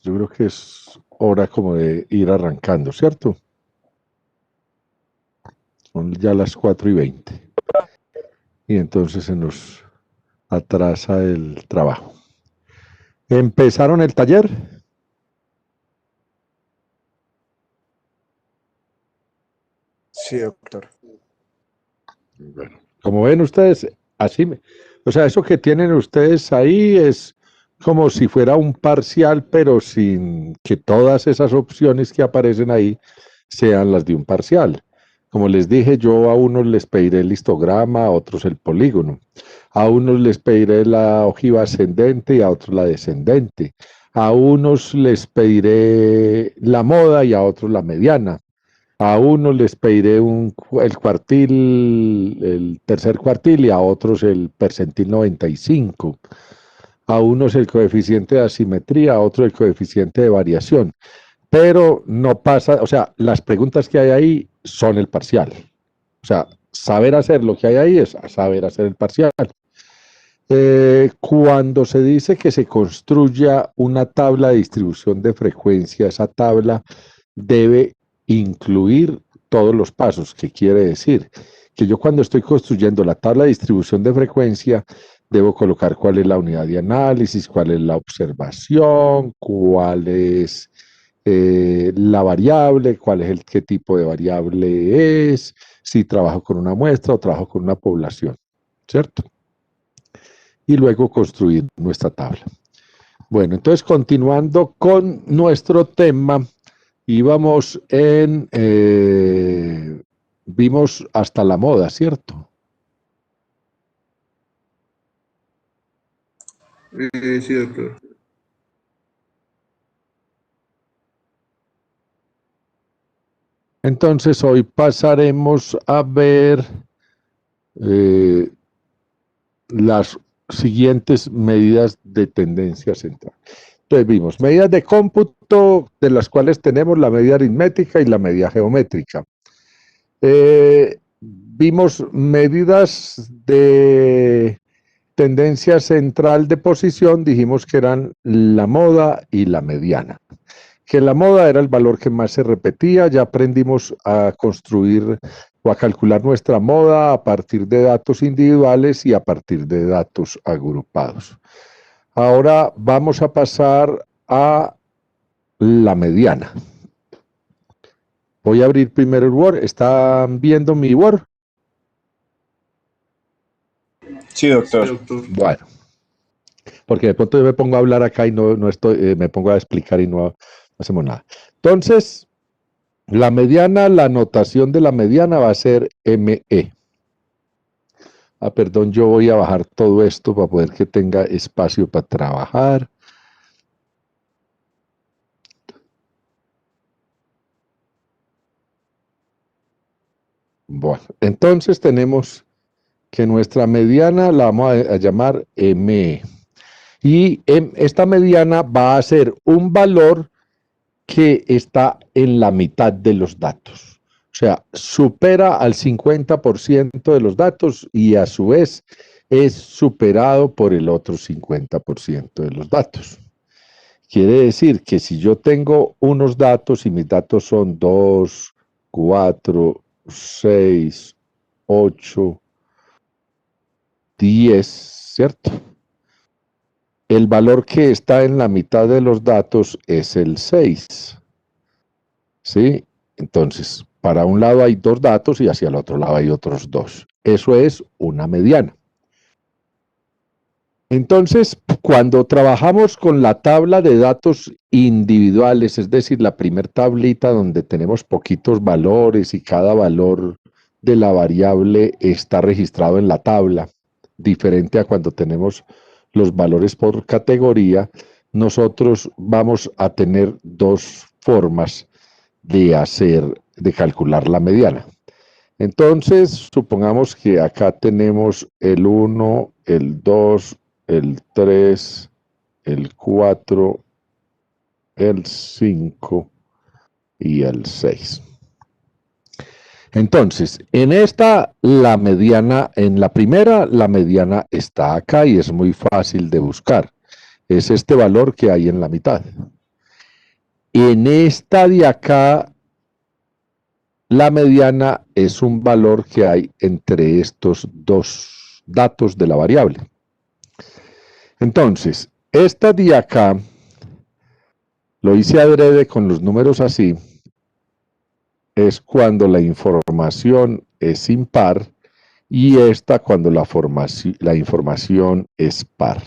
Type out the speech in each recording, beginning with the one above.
Yo creo que es hora como de ir arrancando, ¿cierto? Son ya las 4:20. Y entonces se nos atrasa el trabajo. ¿Empezaron el taller? Sí, doctor. Bueno, como ven ustedes, o sea, eso que tienen ustedes ahí es como si fuera un parcial, pero sin que todas esas opciones que aparecen ahí sean las de un parcial. Como les dije, yo a unos les pediré el histograma, a otros el polígono. A unos les pediré la ojiva ascendente y a otros la descendente. A unos les pediré la moda y a otros la mediana. A unos les pediré el cuartil, el tercer cuartil y a otros el percentil 95. A unos el coeficiente de asimetría, a otros el coeficiente de variación. Pero no pasa, o sea, las preguntas que hay ahí son el parcial. O sea, saber hacer lo que hay ahí es saber hacer el parcial. Cuando se dice que se construya una tabla de distribución de frecuencia, esa tabla debe incluir todos los pasos. ¿Qué quiere decir? Que yo cuando estoy construyendo la tabla de distribución de frecuencia, debo colocar cuál es la unidad de análisis, cuál es la observación, cuál es la variable, cuál es qué tipo de variable es, si trabajo con una muestra o trabajo con una población, ¿cierto? Y luego construir nuestra tabla. Bueno, entonces continuando con nuestro tema, íbamos vimos hasta la moda, ¿cierto? Sí, doctor. Entonces hoy pasaremos a ver las siguientes medidas de tendencia central. Entonces vimos medidas de cómputo, de las cuales tenemos la medida aritmética y la medida geométrica. Vimos medidas de tendencia central de posición, dijimos que eran la moda y la mediana. Que la moda era el valor que más se repetía, ya aprendimos a construir o a calcular nuestra moda a partir de datos individuales y a partir de datos agrupados. Ahora vamos a pasar a la mediana. Voy a abrir primero el Word. ¿Están viendo mi Word? Sí, doctor. Sí, doctor. Bueno, porque de pronto yo me pongo a hablar acá y no estoy, me pongo a explicar y no hacemos nada. Entonces, la mediana, la notación de la mediana va a ser ME. Ah, perdón, yo voy a bajar todo esto para poder que tenga espacio para trabajar. Bueno, entonces tenemos que nuestra mediana la vamos a llamar ME. Y esta mediana va a ser un valor que está en la mitad de los datos. O sea, supera al 50% de los datos y a su vez es superado por el otro 50% de los datos. Quiere decir que si yo tengo unos datos y mis datos son 2, 4, 6, 8, 10, ¿cierto? El valor que está en la mitad de los datos es el 6. ¿Sí? Entonces, para un lado hay 2 datos y hacia el otro lado hay otros 2. Eso es una mediana. Entonces, cuando trabajamos con la tabla de datos individuales, es decir, la primer tablita donde tenemos poquitos valores y cada valor de la variable está registrado en la tabla, diferente a cuando tenemos los valores por categoría, nosotros vamos a tener 2 formas de calcular la mediana. Entonces, supongamos que acá tenemos el 1, el 2, el 3, el 4, el 5 y el 6. Entonces, en esta, la mediana, en la primera, la mediana está acá y es muy fácil de buscar. Es este valor que hay en la mitad. En esta de acá, la mediana es un valor que hay entre estos dos datos de la variable. Entonces, esta de acá, lo hice adrede con los números así, es cuando la información es impar y esta cuando la información es par.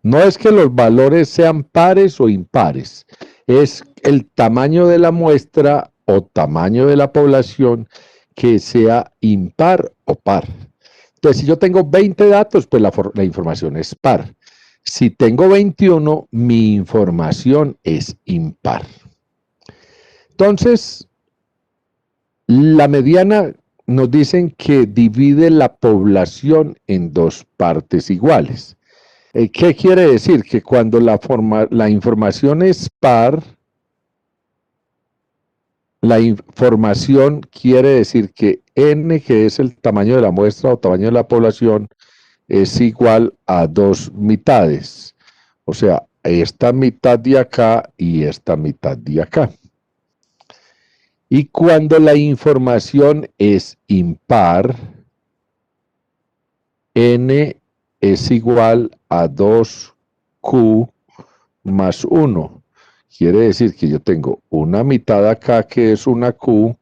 No es que los valores sean pares o impares, es el tamaño de la muestra o tamaño de la población que sea impar o par. Entonces, si yo tengo 20 datos, pues la información es par. Si tengo 21, mi información es impar. Entonces, la mediana nos dicen que divide la población en dos partes iguales. ¿Qué quiere decir? Que cuando la información es par, la información quiere decir que n, que es el tamaño de la muestra o tamaño de la población, es igual a dos mitades. O sea, esta mitad de acá y esta mitad de acá. Y cuando la información es impar, n es igual a 2q más 1. Quiere decir que yo tengo una mitad acá que es una q,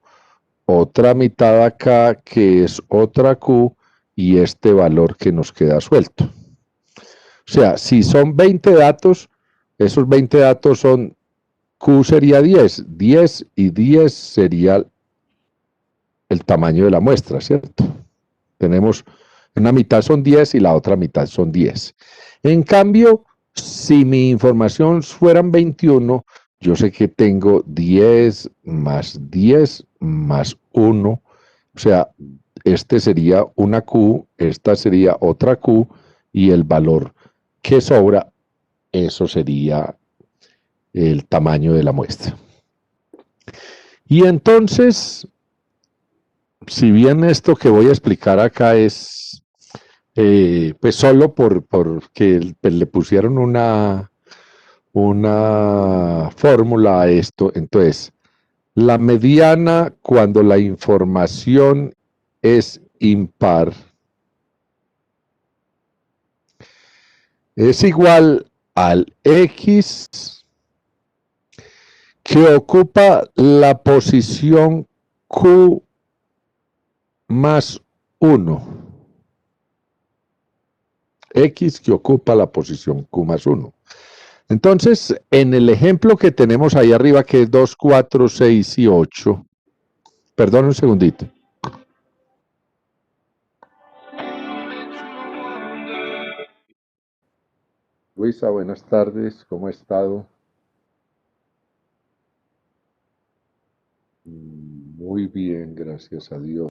otra mitad acá que es otra q y este valor que nos queda suelto. O sea, si son 20 datos, esos 20 datos son q sería 10, 10 y 10 sería el tamaño de la muestra, ¿cierto? Tenemos una mitad son 10 y la otra mitad son 10. En cambio, si mi información fueran 21, yo sé que tengo 10 más 10 más 1. O sea, este sería una Q, esta sería otra Q, y el valor que sobra, eso sería el tamaño de la muestra. Y entonces, si bien esto que voy a explicar acá es pues solo porque le pusieron una fórmula a esto, entonces la mediana cuando la información es impar es igual al X que ocupa la posición Q más 1. X que ocupa la posición Q más 1. Entonces, en el ejemplo que tenemos ahí arriba, que es 2, 4, 6 y 8, perdón un segundito. Luisa, buenas tardes, ¿cómo ha estado? Muy bien, gracias a Dios.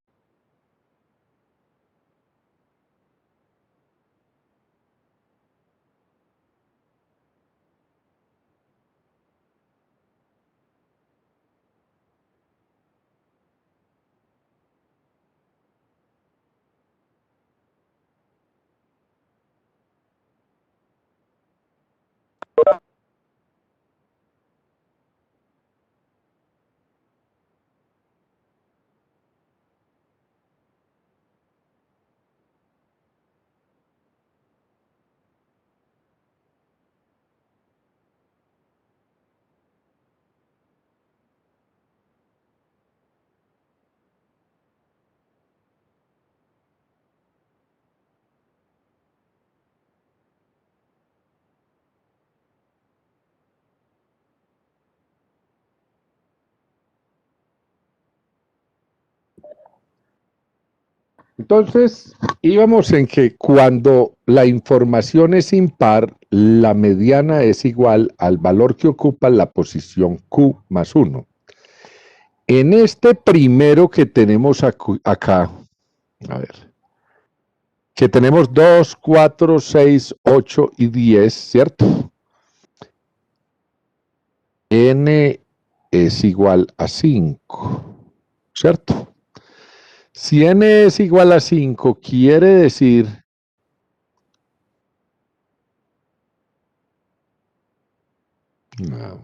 Entonces, íbamos en que cuando la información es impar, la mediana es igual al valor que ocupa la posición Q más 1. En este primero que tenemos acá, a ver, que tenemos 2, 4, 6, 8 y 10, ¿cierto? N es igual a 5, ¿cierto? Si n es igual a 5, quiere decir No.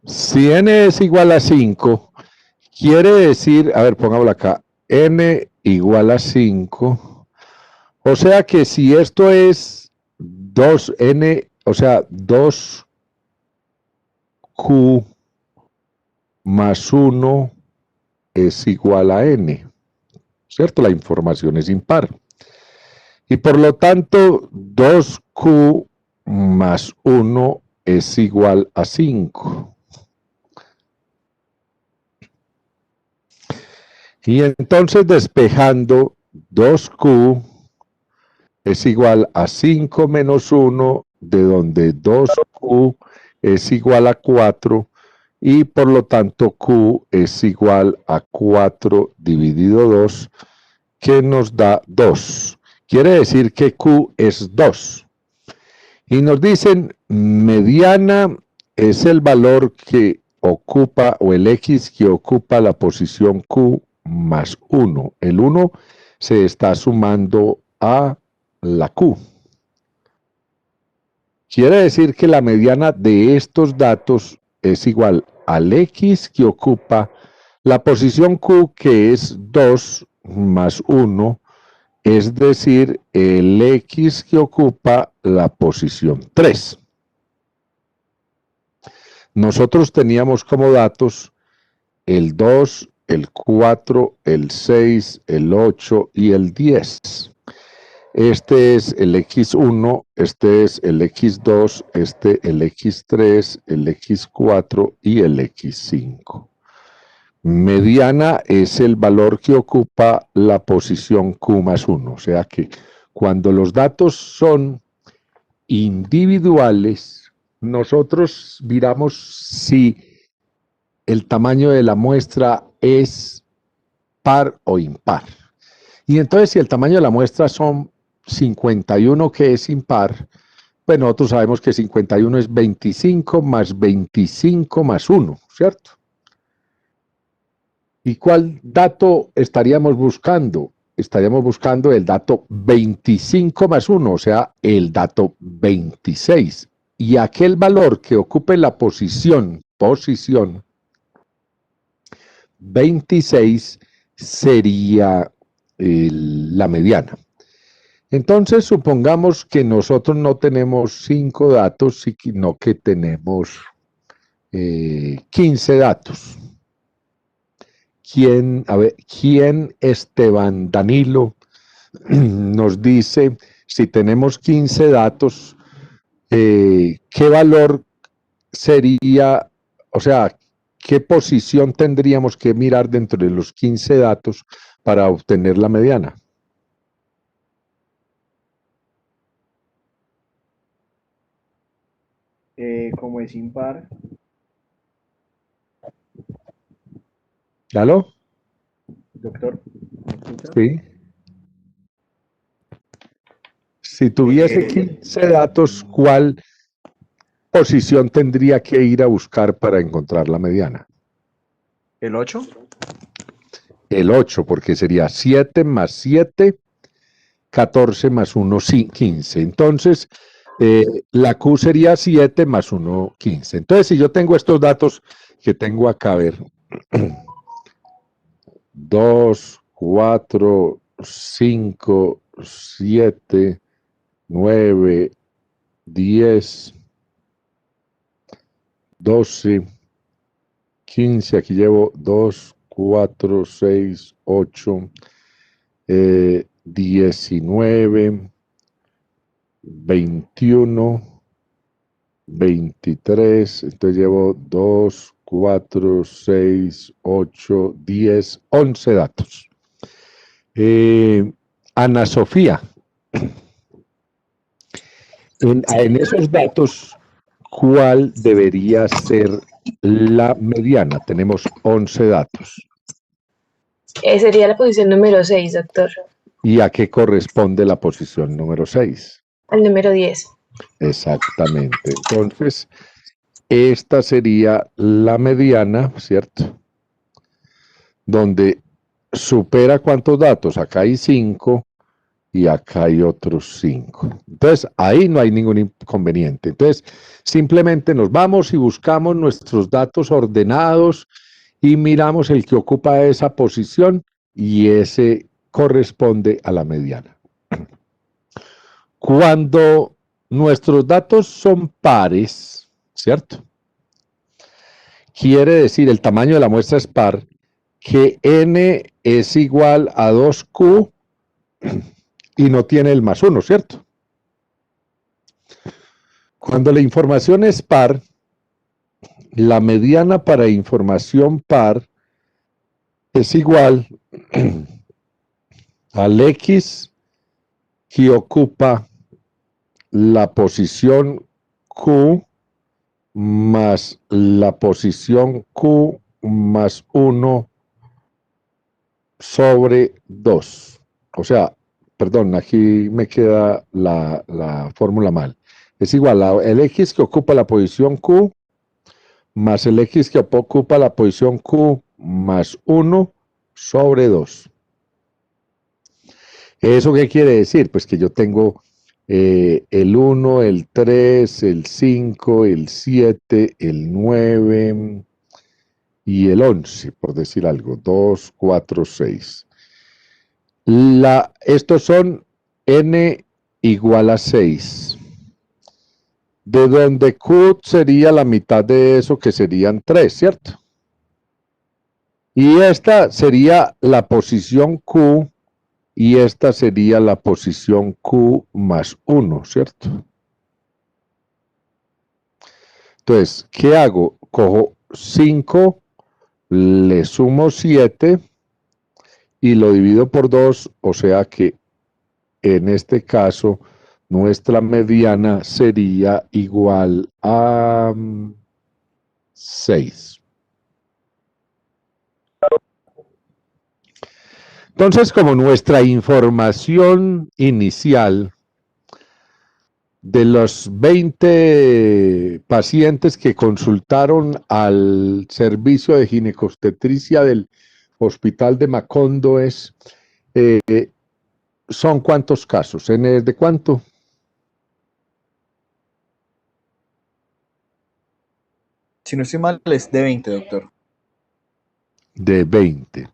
Si n es igual a 5, quiere decir, a ver, pongámoslo acá, n igual a 5, o sea que si esto es 2n, o sea, 2q más 1 es igual a n, ¿cierto? La información es impar. Y por lo tanto, 2q más 1 es igual a 5. Y entonces despejando 2q es igual a 5 menos 1, de donde 2q es igual a 4, y por lo tanto q es igual a 4 dividido 2, que nos da 2. Quiere decir que q es 2. Y nos dicen, mediana es el valor que ocupa, o el x que ocupa la posición q más 1. El 1 se está sumando a la q. Quiere decir que la mediana de estos datos es igual al x que ocupa la posición q, que es 2 más 1, es decir, el x que ocupa la posición 3. Nosotros teníamos como datos el 2, el 4, el 6, el 8 y el 10. Este es el x1, este es el x2, este el x3, el x4 y el x5. Mediana es el valor que ocupa la posición q más 1. O sea que cuando los datos son individuales, nosotros miramos si el tamaño de la muestra es par o impar. Y entonces si el tamaño de la muestra son 51, que es impar, pues nosotros sabemos que 51 es 25 más 25 más 1, ¿cierto? ¿Y cuál dato estaríamos buscando? Estaríamos buscando el dato 25 más 1, o sea, el dato 26. Y aquel valor que ocupe la posición 26 sería la mediana. Entonces, supongamos que nosotros no tenemos 5 datos, sino que tenemos 15 datos. ¿Quién Esteban Danilo nos dice, si tenemos 15 datos, qué valor sería, o sea, qué posición tendríamos que mirar dentro de los 15 datos para obtener la mediana? Como es impar. ¿Aló? Doctor, ¿me escucha? Sí. Si tuviese 15 datos, ¿cuál posición tendría que ir a buscar para encontrar la mediana? ¿El 8? El 8, porque sería 7 más 7, 14 más 1, 15. Entonces, la Q sería 7 más 1, 15. Entonces, si yo tengo estos datos que tengo acá, a ver, 2, 4, 5, 7, 9, 10, 12, 15, aquí llevo 2, 4, 6, 8, 19, 21, 23, entonces llevo 2, 4, 6, 8, 10, 11 datos. Ana Sofía, en esos datos, ¿cuál debería ser la mediana? Tenemos 11 datos. Sería la posición número 6, doctor. ¿Y a qué corresponde la posición número 6? Al número 10. Exactamente. Entonces, esta sería la mediana, ¿cierto? Donde supera cuántos datos. Acá hay 5 y acá hay otros 5. Entonces, ahí no hay ningún inconveniente. Entonces, simplemente nos vamos y buscamos nuestros datos ordenados y miramos el que ocupa esa posición y ese corresponde a la mediana. Cuando nuestros datos son pares, ¿cierto? Quiere decir, el tamaño de la muestra es par, que n es igual a 2q y no tiene el más 1, ¿cierto? Cuando la información es par, la mediana para información par es igual al x que ocupa la posición q más la posición q más 1 sobre 2. O sea, perdón, aquí me queda la fórmula mal. Es igual a el x que ocupa la posición q más el x que ocupa la posición q más 1 sobre 2. ¿Eso qué quiere decir? Pues que yo tengo el 1, el 3, el 5, el 7, el 9 y el 11, por decir algo. 2, 4, 6. Estos son n igual a 6. De donde q sería la mitad de eso, que serían 3, ¿cierto? Y esta sería la posición q y esta sería la posición q más 1, ¿cierto? Entonces, ¿qué hago? Cojo 5, le sumo 7 y lo divido por 2, o sea que en este caso nuestra mediana sería igual a 6. Entonces, como nuestra información inicial de los 20 pacientes que consultaron al servicio de ginecobstetricia del hospital de Macondo ¿son cuántos casos? ¿N de cuánto? Si no estoy mal, es de 20, doctor. De 20.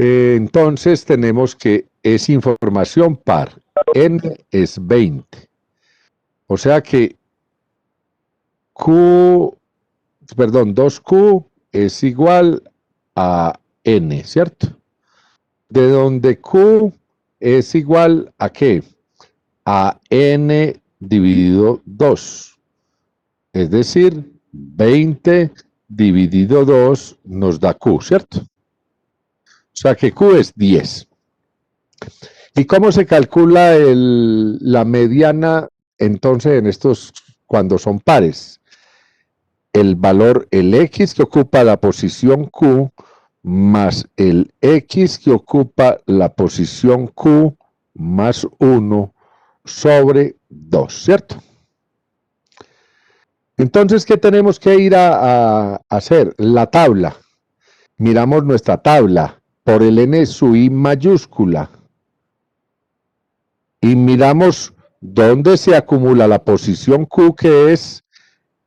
Entonces tenemos que es información par. N es 20. O sea que 2Q es igual a N, ¿cierto? De donde Q es igual a ¿qué? A N dividido 2. Es decir, 20 dividido 2 nos da Q, ¿cierto? O sea que Q es 10. ¿Y cómo se calcula la mediana entonces en estos cuando son pares? El valor, el X que ocupa la posición Q más el X que ocupa la posición Q más 1 sobre 2, ¿cierto? Entonces, ¿qué tenemos que ir a hacer? La tabla. Miramos nuestra tabla por el N sub I mayúscula y miramos dónde se acumula la posición Q, que es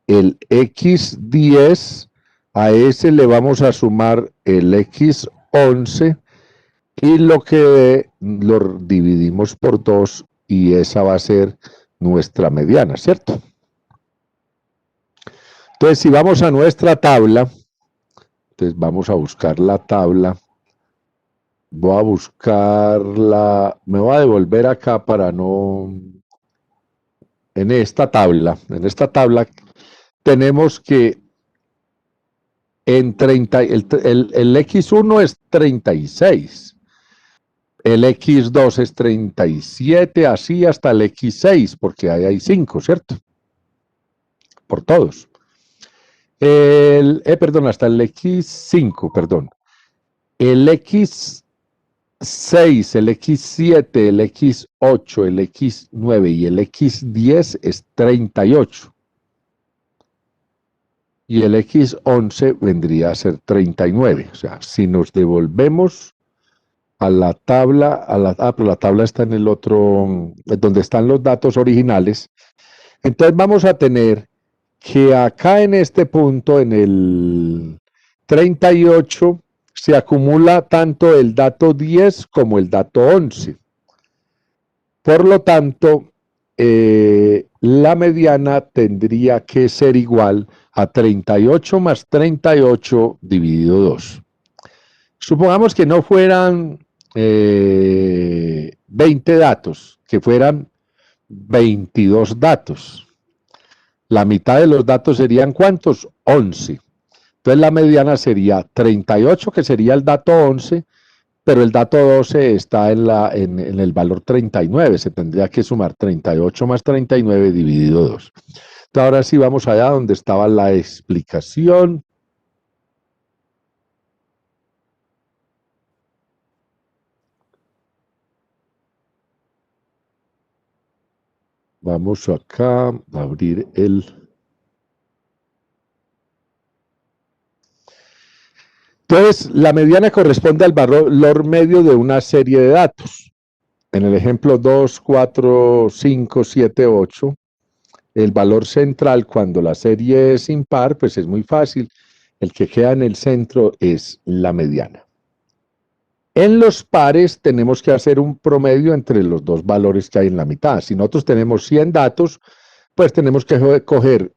el X10, a ese le vamos a sumar el X11 y lo que lo dividimos por 2 y esa va a ser nuestra mediana, ¿cierto? Entonces, si vamos a nuestra tabla, entonces vamos a buscar la tabla. Voy a buscarla, me voy a devolver acá para no... En esta tabla tenemos que en 30, el X1 es 36, el X2 es 37, así hasta el X6, porque ahí hay 5, ¿cierto? Por todos. Perdón, hasta el X5, perdón. El X6, el X7, el X8, el X9 y el X10 es 38. y el x11 vendría a ser 39. O sea, si nos devolvemos a la tabla, pero la tabla está en el otro, donde están los datos originales, entonces vamos a tener que acá en este punto, en el 38, se acumula tanto el dato 10 como el dato 11. Por lo tanto, la mediana tendría que ser igual a 38 más 38 dividido 2. Supongamos que no fueran 20 datos, que fueran 22 datos. La mitad de los datos serían ¿cuántos? 11. Entonces la mediana sería 38, que sería el dato 11, pero el dato 12 está en el valor 39. Se tendría que sumar 38 más 39 dividido 2. Entonces ahora sí vamos allá donde estaba la explicación. Vamos acá a abrir el... Entonces, la mediana corresponde al valor medio de una serie de datos. En el ejemplo 2, 4, 5, 7, 8, el valor central cuando la serie es impar, pues es muy fácil. El que queda en el centro es la mediana. En los pares tenemos que hacer un promedio entre los dos valores que hay en la mitad. Si nosotros tenemos 100 datos, pues tenemos que coger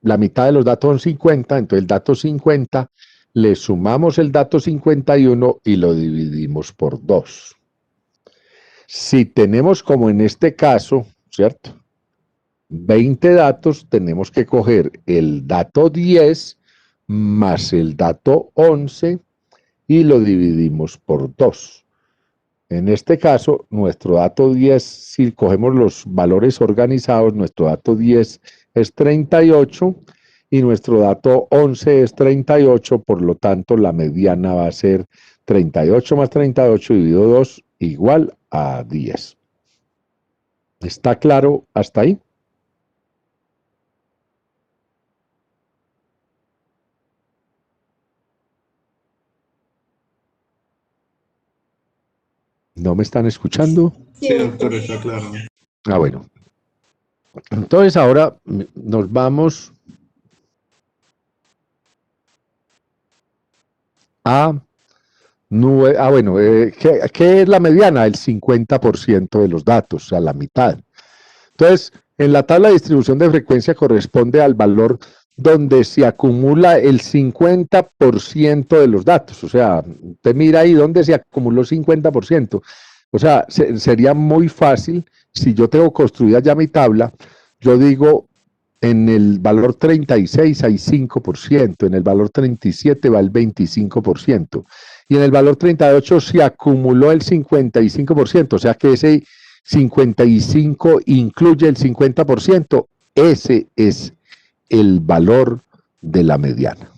la mitad de los datos son 50, entonces el dato 50 le sumamos el dato 51 y lo dividimos por 2. Si tenemos, como en este caso, ¿cierto? 20 datos, tenemos que coger el dato 10 más el dato 11 y lo dividimos por 2. En este caso, nuestro dato 10, si cogemos los valores organizados, nuestro dato 10 es 38 y nuestro dato 11 es 38, por lo tanto la mediana va a ser 38 más 38 dividido 2 igual a 10. ¿Está claro hasta ahí? ¿No me están escuchando? Sí, doctor, está claro. Ah, bueno. Entonces ahora nos vamos a bueno, ¿qué es la mediana? El 50% de los datos, o sea, la mitad. Entonces, en la tabla de distribución de frecuencia corresponde al valor donde se acumula el 50% de los datos. O sea, usted mira ahí donde se acumuló 50%. O sea, sería muy fácil, si yo tengo construida ya mi tabla, yo digo, en el valor 36 hay 5%, en el valor 37 va el 25%, y en el valor 38 se acumuló el 55%, o sea que ese 55 incluye el 50%, ese es el valor de la mediana.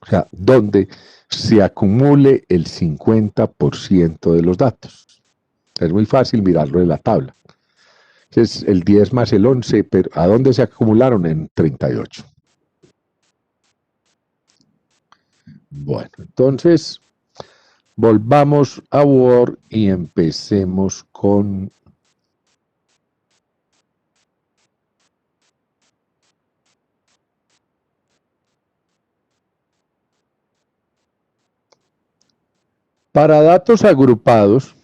O sea, donde se acumule el 50% de los datos. Es muy fácil mirarlo en la tabla. Es el 10 más el 11, pero ¿a dónde se acumularon? En 38. Bueno, entonces volvamos a Word y empecemos con para datos agrupados.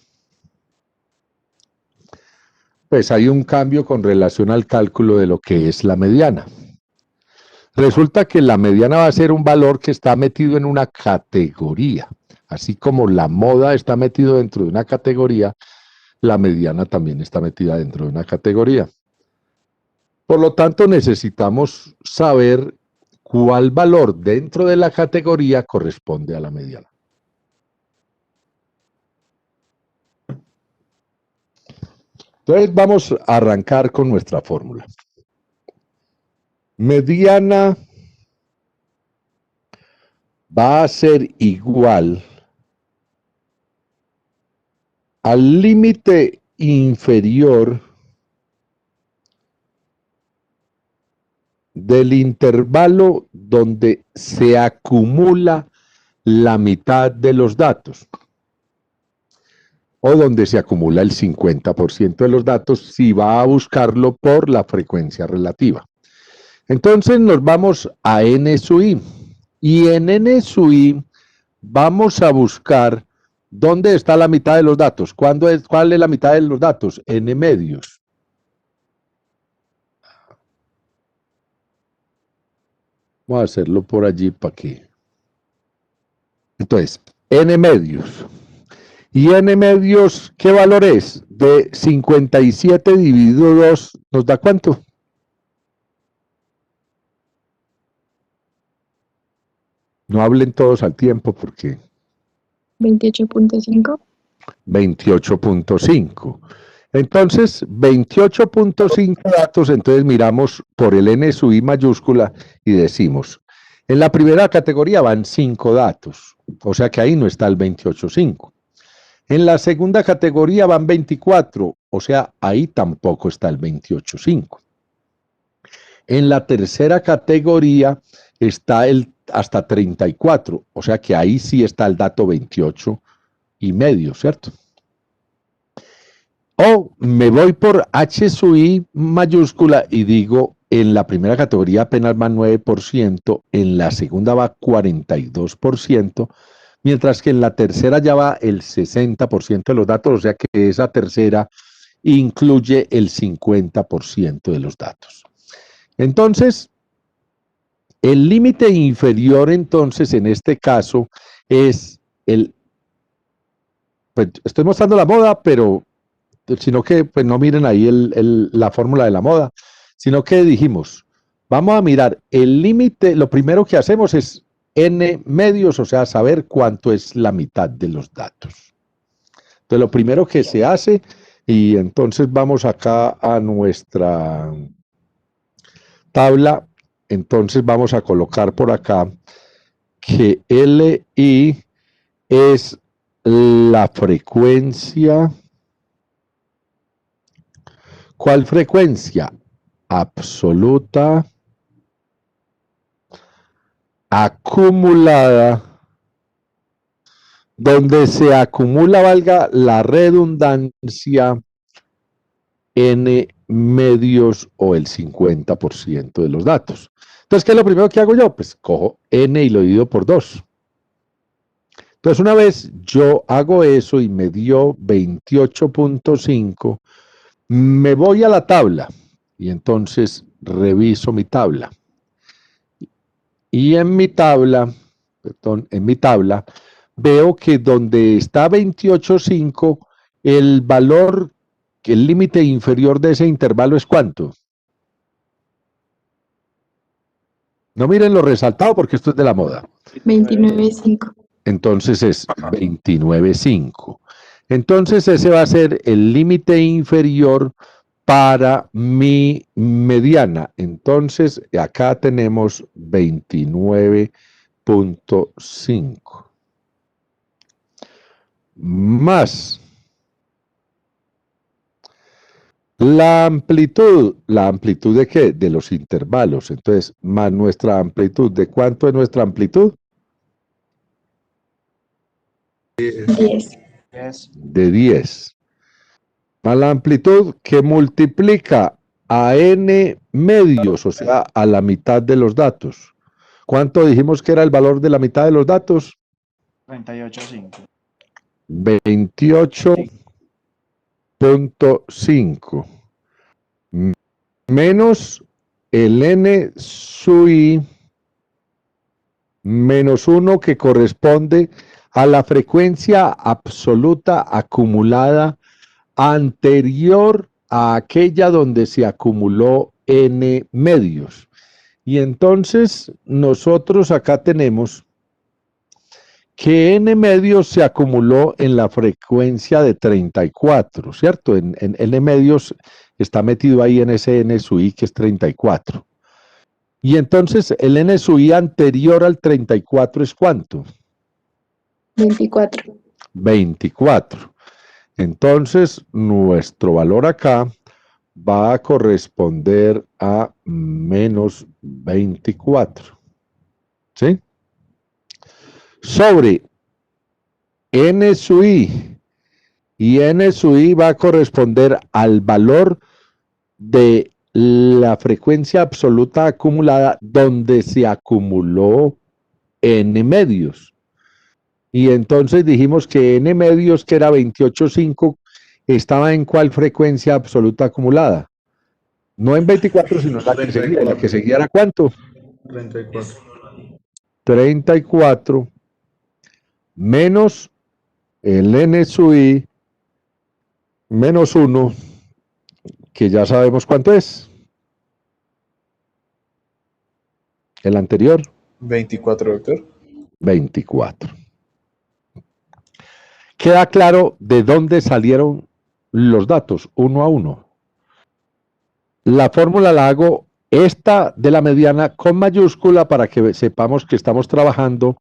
Pues hay un cambio con relación al cálculo de lo que es la mediana. Resulta que la mediana va a ser un valor que está metido en una categoría. Así como la moda está metido dentro de una categoría, la mediana también está metida dentro de una categoría. Por lo tanto, necesitamos saber cuál valor dentro de la categoría corresponde a la mediana. Entonces vamos a arrancar con nuestra fórmula. Mediana va a ser igual al límite inferior del intervalo donde se acumula la mitad de los datos, o donde se acumula el 50% de los datos, si va a buscarlo por la frecuencia relativa. Entonces nos vamos a N sub I, y en N sub I vamos a buscar dónde está la mitad de los datos. ¿Cuál es la mitad de los datos? N medios. Vamos a hacerlo por allí para que... Entonces, N medios. ¿Y N medios qué valor es? De 57 dividido 2, ¿nos da cuánto? No hablen todos al tiempo porque... 28.5. 28.5. Entonces, 28.5 datos, entonces miramos por el N sub I mayúscula y decimos, en la primera categoría van 5 datos, o sea que ahí no está el 28.5. En la segunda categoría van 24, o sea, ahí tampoco está el 28.5. En la tercera categoría está el hasta 34, o sea que ahí sí está el dato 28 y medio, ¿cierto? O me voy por H sub I mayúscula y digo, en la primera categoría apenas va 9%, en la segunda va 42%, mientras que en la tercera ya va el 60% de los datos, o sea que esa tercera incluye el 50% de los datos. Entonces, el límite inferior, entonces, en este caso, es el... Pues estoy mostrando la moda, pero sino que pues no miren ahí la fórmula de la moda, sino que dijimos, vamos a mirar el límite, lo primero que hacemos es N medios, o sea, saber cuánto es la mitad de los datos. Entonces, lo primero que se hace, y entonces vamos acá a nuestra tabla, entonces vamos a colocar por acá que LI es la frecuencia. ¿Cuál frecuencia? Absoluta acumulada, donde se acumula, valga la redundancia, N medios o el 50% de los datos. Entonces, ¿qué es lo primero que hago yo? Pues cojo N y lo divido por 2. Entonces, una vez yo hago eso y me dio 28.5, me voy a la tabla y entonces reviso mi tabla. Y en mi tabla, veo que donde está 28.5, el valor, el límite inferior de ese intervalo es ¿cuánto? No miren lo resaltado porque esto es de la moda. 29.5. Entonces es 29.5. Entonces ese va a ser el límite inferior para mi mediana. Entonces acá tenemos 29.5. Más la amplitud ¿de qué? De los intervalos. Entonces, más nuestra amplitud. ¿De cuánto es nuestra amplitud? 10. De 10. Más la amplitud que multiplica a n medios, o sea, a la mitad de los datos. ¿Cuánto dijimos que era el valor de la mitad de los datos? 38.5. 28.5 menos el n sub i menos 1, que corresponde a la frecuencia absoluta acumulada anterior a aquella donde se acumuló n medios. Y entonces nosotros acá tenemos que n medios se acumuló en la frecuencia de 34, ¿cierto? En n medios está metido ahí en ese n sub i que es 34. Y entonces el n sub i anterior al 34 es ¿cuánto? 24. 24. Entonces nuestro valor acá va a corresponder a menos 24. ¿Sí? Sobre n sub i, y n sub i va a corresponder al valor de la frecuencia absoluta acumulada donde se acumuló n medios. Y entonces dijimos que n medios, que era 28.5, estaba en ¿cuál frecuencia absoluta acumulada? No en 24, sino en la que seguía. ¿La que seguía era cuánto? 34. 34 menos el n sub i menos 1, que ya sabemos cuánto es. El anterior, 24, doctor. 24. Queda claro de dónde salieron los datos, uno a uno. La fórmula la hago esta de la mediana con mayúscula para que sepamos que estamos trabajando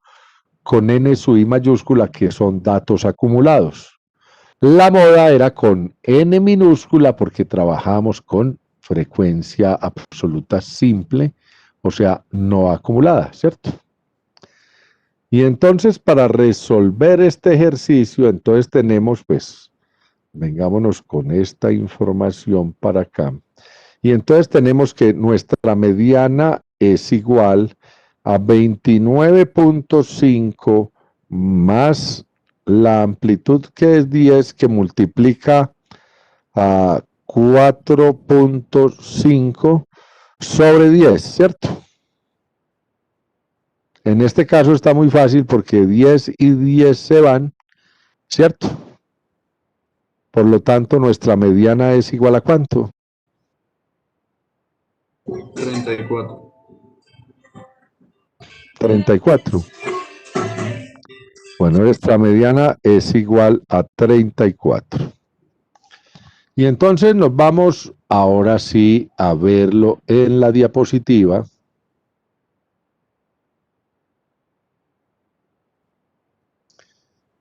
con n sub i mayúscula, que son datos acumulados. La moda era con n minúscula porque trabajamos con frecuencia absoluta simple, o sea, no acumulada, ¿cierto? Y entonces, para resolver este ejercicio, entonces tenemos, pues, vengámonos con esta información para acá. Y entonces tenemos que nuestra mediana es igual a 29.5 más la amplitud, que es 10, que multiplica a 4.5 sobre 10, ¿cierto? En este caso está muy fácil porque 10 y 10 se van, ¿cierto? Por lo tanto, nuestra mediana es igual a ¿cuánto? 34. 34. Bueno, nuestra mediana es igual a 34. Y entonces nos vamos ahora sí a verlo en la diapositiva.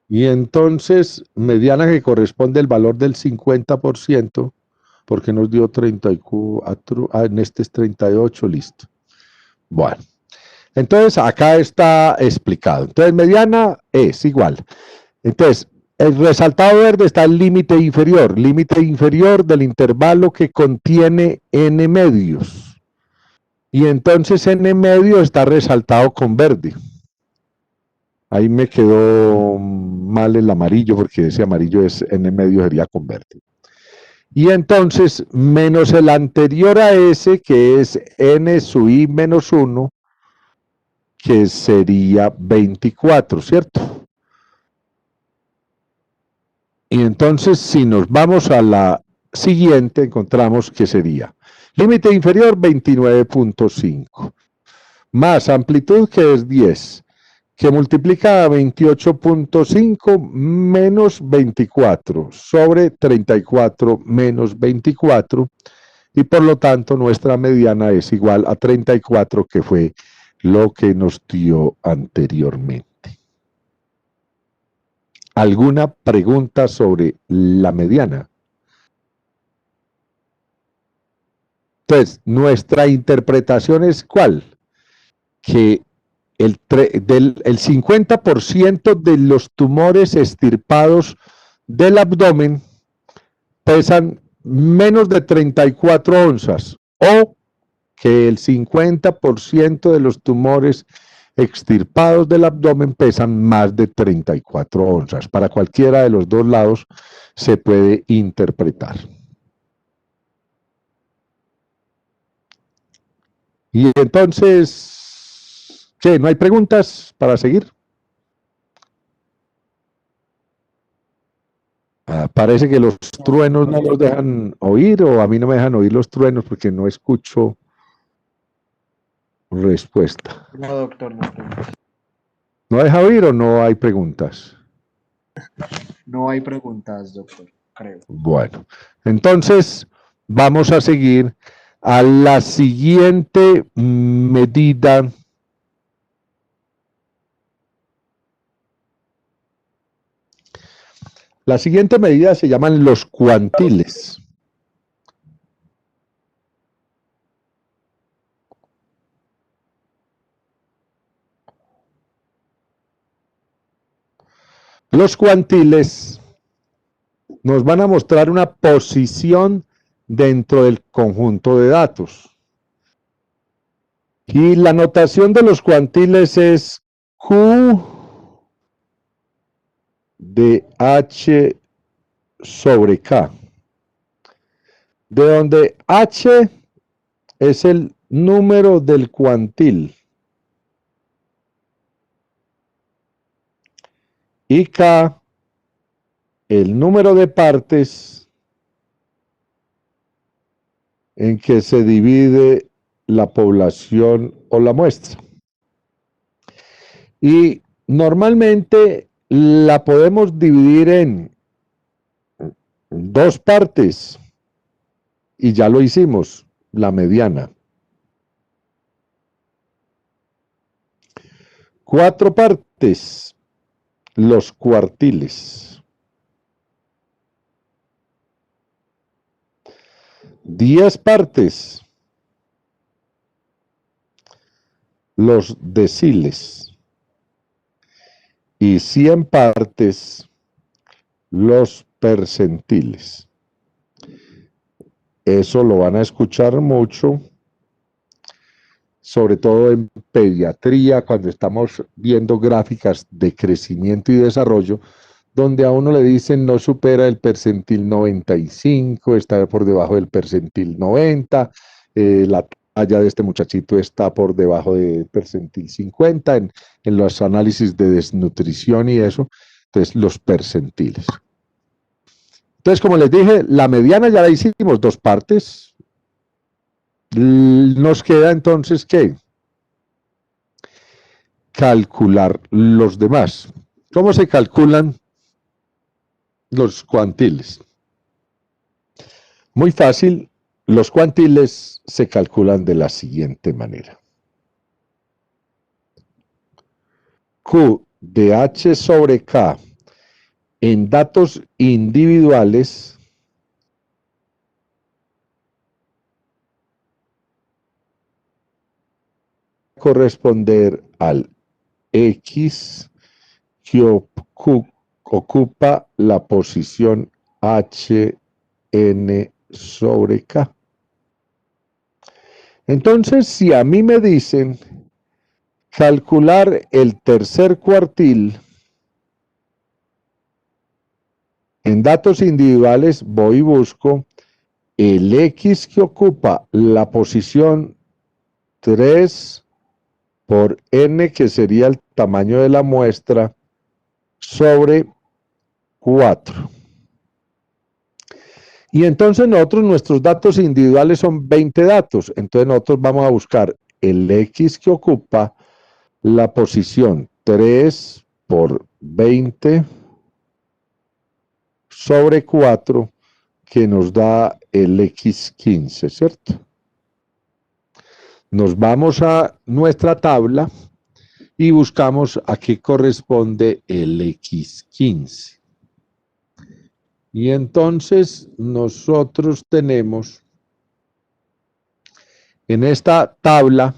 Y entonces, mediana que corresponde al valor del 50%, porque nos dio 34, en este es 38, listo. Bueno, entonces acá está explicado. Entonces, mediana es igual. Entonces, el resaltado verde está el límite inferior del intervalo que contiene n medios. Y entonces n medio está resaltado con verde. Ahí me quedó mal el amarillo, porque ese amarillo es n medio, sería con verde. Y entonces, menos el anterior a ese, que es n sub i menos 1, que sería 24, ¿cierto? Y entonces, si nos vamos a la siguiente, encontramos que sería límite inferior 29.5, más amplitud, que es 10, que multiplica a 28.5 menos 24 sobre 34 menos 24, y por lo tanto nuestra mediana es igual a 34, que fue lo que nos dio anteriormente. ¿Alguna pregunta sobre la mediana? Entonces, nuestra interpretación es ¿cuál? Que el 50% de los tumores extirpados del abdomen pesan menos de 34 onzas, o que el 50% de los tumores extirpados del abdomen pesan más de 34 onzas. Para cualquiera de los dos lados se puede interpretar. Y entonces, ¿qué? ¿No hay preguntas para seguir? Parece que los truenos no los dejan oír, o a mí no me dejan oír los truenos porque no escucho respuesta. No, doctor, doctor. ¿No deja oír o no hay preguntas? No hay preguntas, doctor, creo. Bueno, entonces vamos a seguir a la siguiente medida. La siguiente medida se llaman los cuantiles. Los cuantiles nos van a mostrar una posición dentro del conjunto de datos. Y la notación de los cuantiles es Q de H sobre K, de donde H es el número del cuantil y K el número de partes en que se divide la población o la muestra. Y normalmente la podemos dividir en dos partes, y ya lo hicimos, la mediana. 4 partes, los cuartiles. 10 partes, los deciles. Y 100 partes, los percentiles. Eso lo van a escuchar mucho, sobre todo en pediatría, cuando estamos viendo gráficas de crecimiento y desarrollo, donde a uno le dicen no supera el percentil 95, está por debajo del percentil 90, la talla de este muchachito está por debajo del percentil 50 en los análisis de desnutrición y eso, entonces los percentiles. Entonces, como les dije, la mediana ya la hicimos, 2 partes. Nos queda entonces, ¿qué? Calcular los demás. ¿Cómo se calculan los cuantiles? Muy fácil, los cuantiles se calculan de la siguiente manera. Q de H sobre K en datos individuales corresponder al X que ocupa la posición HN sobre K. Entonces, si a mí me dicen calcular el tercer cuartil en datos individuales, voy y busco el X que ocupa la posición 3 por N, que sería el tamaño de la muestra, sobre 4. Y entonces nuestros datos individuales son 20 datos. Entonces nosotros vamos a buscar el X que ocupa la posición 3 por 20 sobre 4, que nos da el X15, ¿cierto? Nos vamos a nuestra tabla y buscamos a qué corresponde el X15. Y entonces nosotros tenemos en esta tabla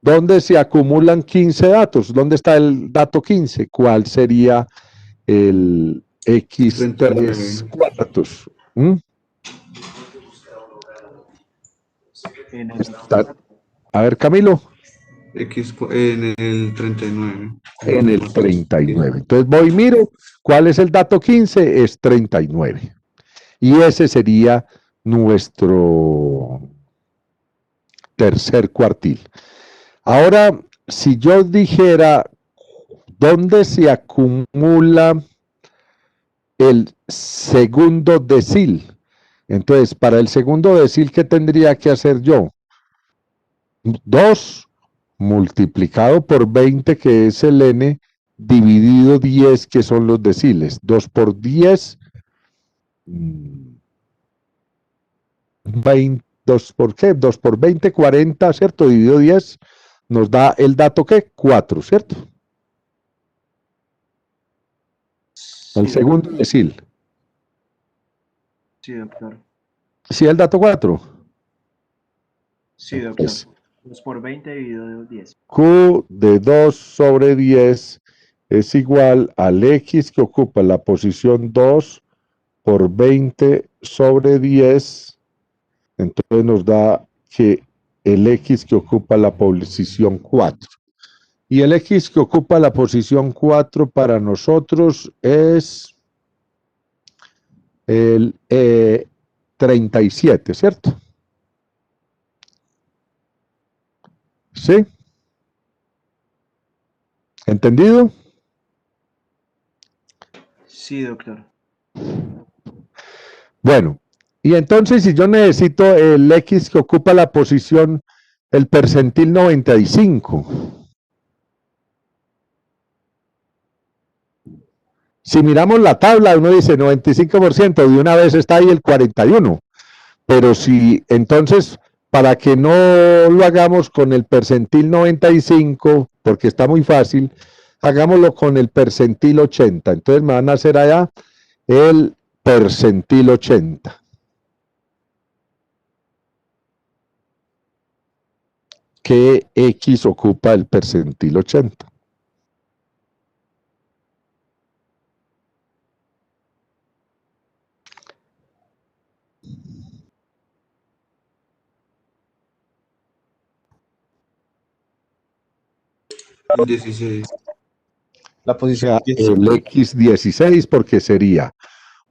donde se acumulan 15 datos. ¿Dónde está el dato 15? ¿Cuál sería el X3 cuartos? A ver, Camilo. X en el 39. En el 39. Entonces voy y miro, ¿cuál es el dato 15? Es 39. Y ese sería nuestro tercer cuartil. Ahora, si yo dijera, ¿dónde se acumula el segundo decil? Entonces, para el segundo decil, ¿qué tendría que hacer yo? 2 multiplicado por 20, que es el N, dividido 10, que son los deciles. 2 por 10, 2 por qué, 2 por 20, 40, ¿cierto? Dividido 10, nos da el dato, ¿qué? 4, ¿cierto? El segundo decil. Sí, doctor. ¿Sí el dato 4? Sí, doctor. 2 por 20 dividido 10. Q de 2 sobre 10 es igual al X que ocupa la posición 2 por 20 sobre 10. Entonces nos da que el X que ocupa la posición 4. Y el X que ocupa la posición 4 para nosotros es el 37, ¿cierto? ¿Sí? ¿Entendido? Sí, doctor. Bueno, y entonces si yo necesito el X que ocupa la posición, el percentil 95. Si miramos la tabla, uno dice 95%, de una vez está ahí el 41%. Pero si, entonces, para que no lo hagamos con el percentil 95, porque está muy fácil, hagámoslo con el percentil 80. Entonces me van a hacer allá el percentil 80. ¿Qué X ocupa el percentil 80? El 16. La O posición sea, el X16 porque sería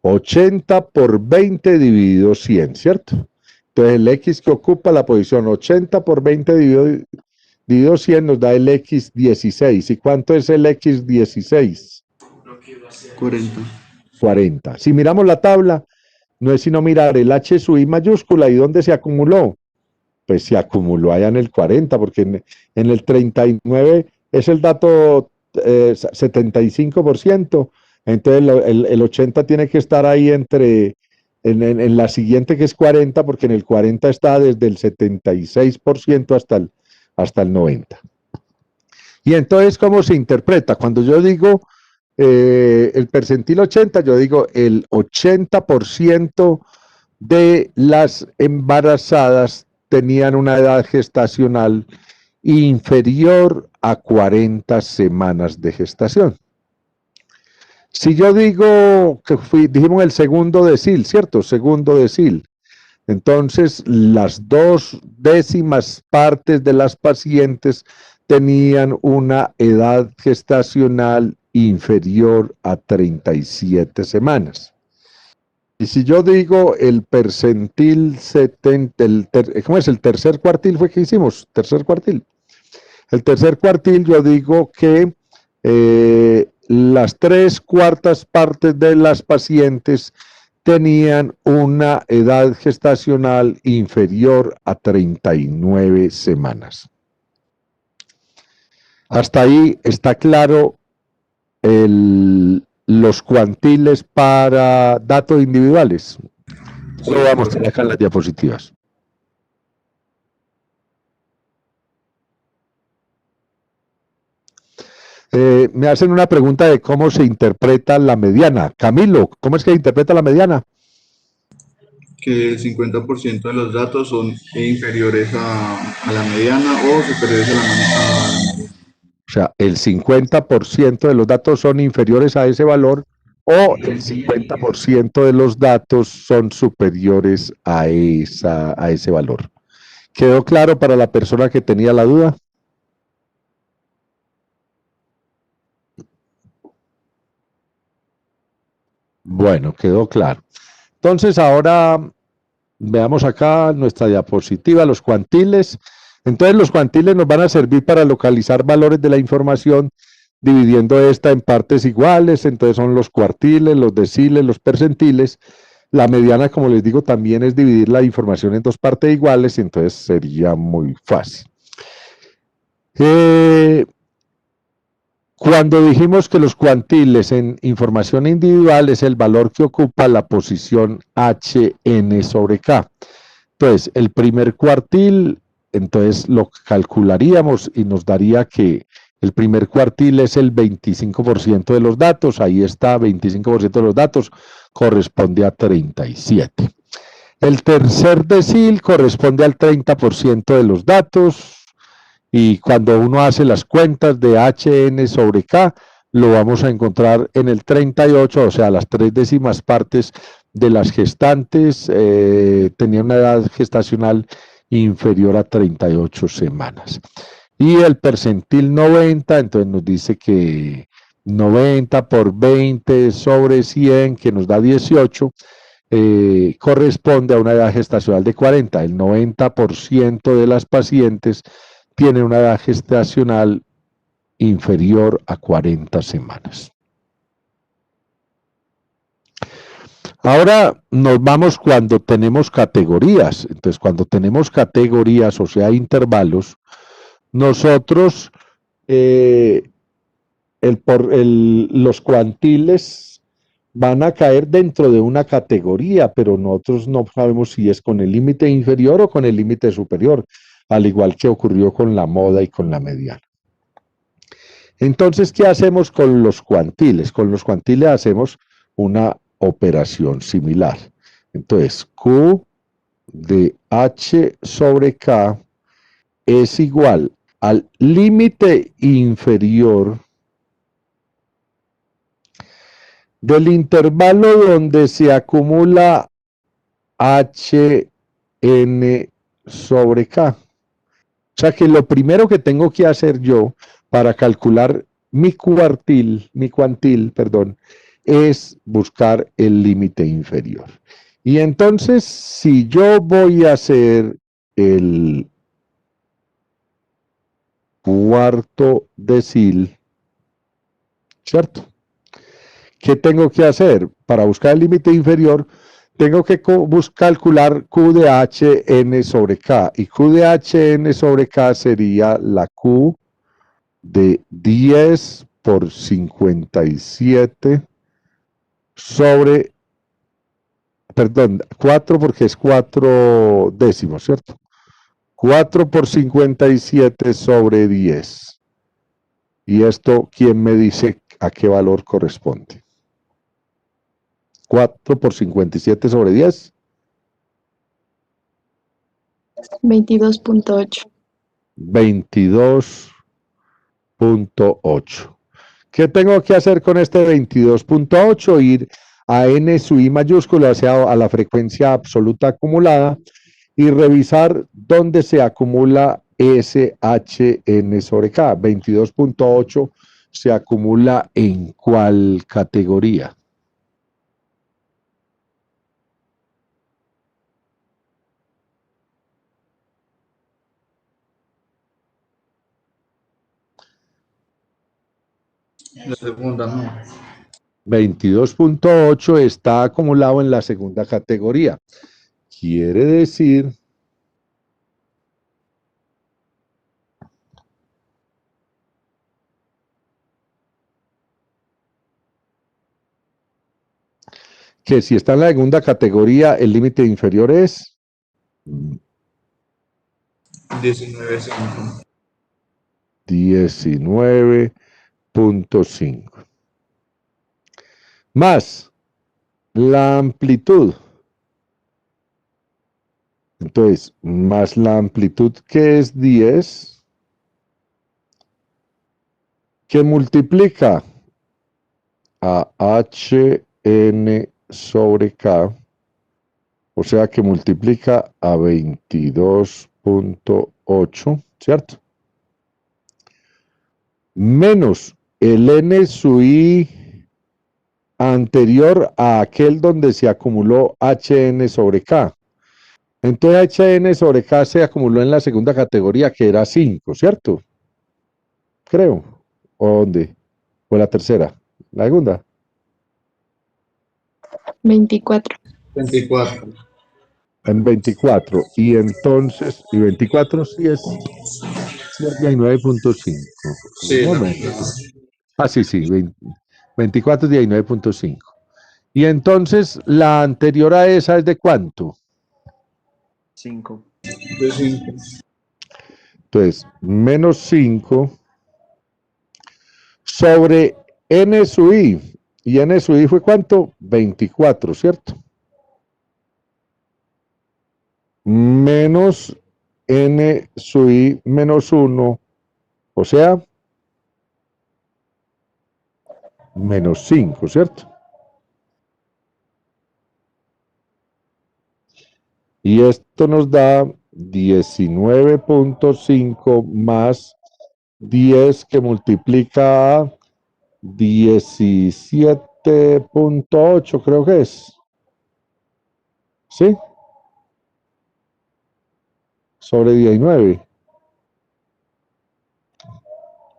80 por 20 dividido 100, ¿cierto? Entonces el X que ocupa la posición 80 por 20 dividido 100 nos da el X16. ¿Y cuánto es el X16? 40. 40. Si miramos la tabla, no es sino mirar el H sub I mayúscula y dónde se acumuló. Pues se acumuló allá en el 40, porque en el 39 es el dato 75%, entonces el 80 tiene que estar ahí en la siguiente que es 40, porque en el 40 está desde el 76% hasta el 90%. Y entonces, ¿cómo se interpreta? Cuando yo digo el percentil 80, yo digo el 80% de las embarazadas tenían una edad gestacional inferior a 40 semanas de gestación. Si yo digo que dijimos el segundo decil, ¿cierto? Segundo decil. Entonces, las 2/10 partes de las pacientes tenían una edad gestacional inferior a 37 semanas. Y si yo digo el percentil 70, ¿cómo es? El tercer cuartil fue que hicimos, tercer cuartil. El tercer cuartil yo digo que las 3/4 partes de las pacientes tenían una edad gestacional inferior a 39 semanas. Hasta ahí está claro los cuantiles para datos individuales. Lo voy a mostrar acá en las diapositivas. Me hacen una pregunta de cómo se interpreta la mediana. Camilo, ¿cómo es que se interpreta la mediana? Que el 50% de los datos son inferiores a la mediana o superiores a la mediana. O sea, el 50% de los datos son inferiores a ese valor o el 50% de los datos son superiores a ese valor. ¿Quedó claro para la persona que tenía la duda? Bueno, quedó claro. Entonces ahora veamos acá nuestra diapositiva, los cuantiles. Entonces los cuantiles nos van a servir para localizar valores de la información, dividiendo esta en partes iguales. Entonces son los cuartiles, los deciles, los percentiles. La mediana, como les digo, también es dividir la información en dos partes iguales, entonces sería muy fácil. Cuando dijimos que los cuantiles en información individual es el valor que ocupa la posición HN sobre K. Entonces, el primer cuartil, entonces lo calcularíamos y nos daría que el primer cuartil es el 25% de los datos, ahí está, 25% de los datos corresponde a 37. El tercer decil corresponde al 30% de los datos, y cuando uno hace las cuentas de HN sobre K, lo vamos a encontrar en el 38, o sea, las 3/10 de las gestantes tenían una edad gestacional inferior a 38 semanas. Y el percentil 90, entonces nos dice que 90 por 20 sobre 100, que nos da 18, corresponde a una edad gestacional de 40. El 90% de las pacientes tienen una edad gestacional inferior a 40 semanas. Ahora nos vamos cuando tenemos categorías. Entonces, cuando tenemos categorías, o sea, intervalos, nosotros los cuantiles van a caer dentro de una categoría, pero nosotros no sabemos si es con el límite inferior o con el límite superior, al igual que ocurrió con la moda y con la mediana. Entonces, ¿qué hacemos con los cuantiles? Con los cuantiles hacemos una operación similar. Entonces, Q de H sobre K es igual al límite inferior del intervalo donde se acumula HN sobre K. O sea que lo primero que tengo que hacer yo para calcular mi cuantil, es buscar el límite inferior. Y entonces, si yo voy a hacer el cuarto decil, ¿cierto? ¿Qué tengo que hacer? Para buscar el límite inferior, tengo que calcular Q de HN sobre K. Y Q de HN sobre K sería la Q de 10 por 57 sobre, perdón, 4 porque es 4 décimos, ¿cierto? 4 por 57 sobre 10. Y esto, ¿quién me dice a qué valor corresponde? 4 por 57 sobre 10. 22.8. 22.8. ¿Qué tengo que hacer con este 22.8? Ir a n sub i mayúscula, o sea, a la frecuencia absoluta acumulada, y revisar dónde se acumula SHN sobre K. 22.8 se acumula en cuál categoría. La segunda, no. 22.8 está acumulado en la segunda categoría. Quiere decir que si está en la segunda categoría, el límite inferior es 19.5. 19.5. Más la amplitud. Entonces, más la amplitud, que es 10, que multiplica a HN sobre K, o sea que multiplica a 22.8, ¿cierto? Menos el N sub I anterior a aquel donde se acumuló HN sobre K. Entonces HN sobre K se acumuló en la segunda categoría, que era 5, ¿cierto? Creo. ¿O dónde? ¿O la tercera? ¿La segunda? 24. 24. En 24. Y entonces, y 24 sí es 19.5. Sí, Un la momento. Ah, sí, 24 es 19.5. Y entonces, la anterior a esa es de ¿cuánto? 5. de 5. Entonces, menos 5 sobre N sub I. ¿Y N sub I fue cuánto? 24, ¿cierto? Menos N sub I menos 1, o sea, menos 5, ¿cierto? Y esto nos da 19.5 más 10 que multiplica a 17.8, creo que es. ¿Sí? Sobre 19.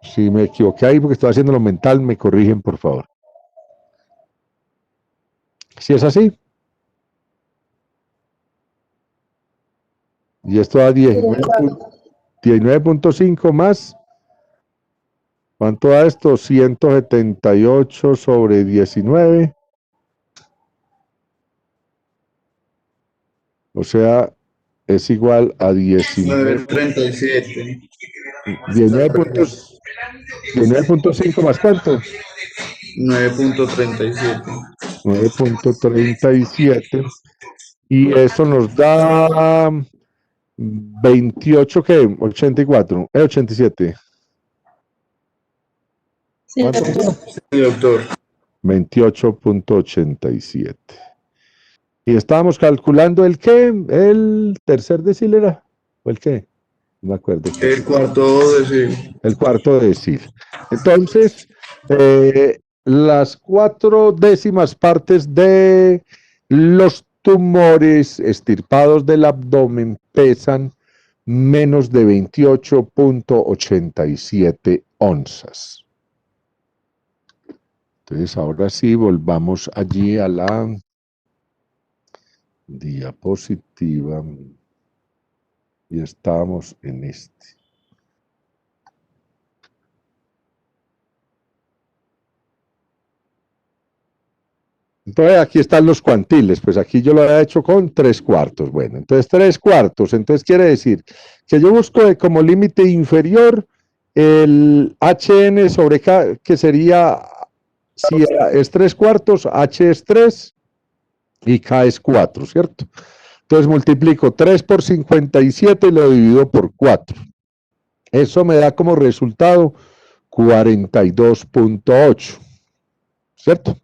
Si me equivoqué ahí porque estoy haciendo lo mental, me corrigen, por favor. Si es así. Y esto da 19.5 más. ¿Cuánto da esto? 178 sobre 19. O sea, es igual a 19. 9.37. 19.5 más ¿cuánto? 9.37. 9.37. Y eso nos da 28, ¿qué? 84. 87. Sí, ¿Cuánto? doctor. Sí, doctor. 28.87. Y estábamos calculando el qué, el tercer decil era, o el qué, no me acuerdo. El cuarto decil. El cuarto decil. Entonces, las 4 décimas partes de los tumores extirpados del abdomen pesan menos de 28.87 onzas. Entonces, ahora sí, volvamos allí a la diapositiva y estamos en este. Entonces aquí están los cuantiles, pues aquí yo lo había hecho con 3/4. Bueno, entonces 3/4, entonces quiere decir que yo busco como límite inferior el HN sobre K, que sería, si es 3/4, H es 3 y K es 4, ¿cierto? Entonces multiplico 3 por 57 y lo divido por 4. Eso me da como resultado 42.8, ¿cierto?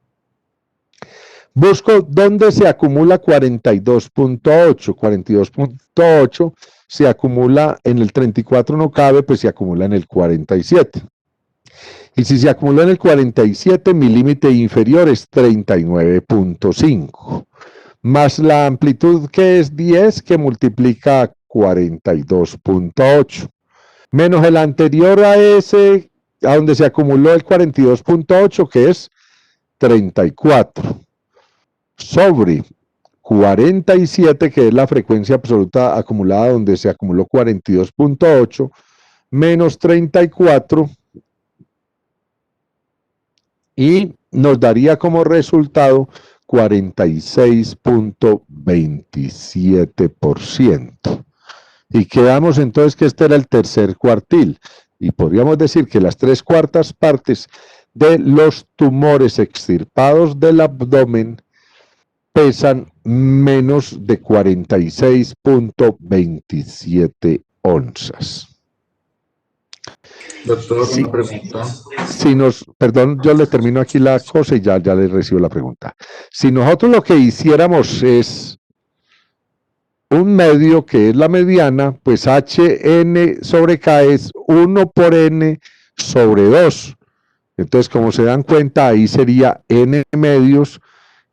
Busco dónde se acumula 42.8. 42.8 se acumula en el 34, no cabe, pues se acumula en el 47. Y si se acumula en el 47, mi límite inferior es 39.5. Más la amplitud que es 10, que multiplica 42.8. Menos el anterior a ese, a donde se acumuló el 42.8, que es 34. Sobre 47, que es la frecuencia absoluta acumulada donde se acumuló 42.8, menos 34, y nos daría como resultado 46.27%. Y quedamos entonces que este era el tercer cuartil. Y podríamos decir que las 3/4 partes de los tumores extirpados del abdomen pesan menos de 46.27 onzas. Doctor, Sí. una pregunta. Si perdón, yo le termino aquí la cosa y ya le recibo la pregunta. Si nosotros lo que hiciéramos es un medio que es la mediana, pues HN sobre K es 1 por N sobre 2. Entonces, como se dan cuenta, ahí sería N medios.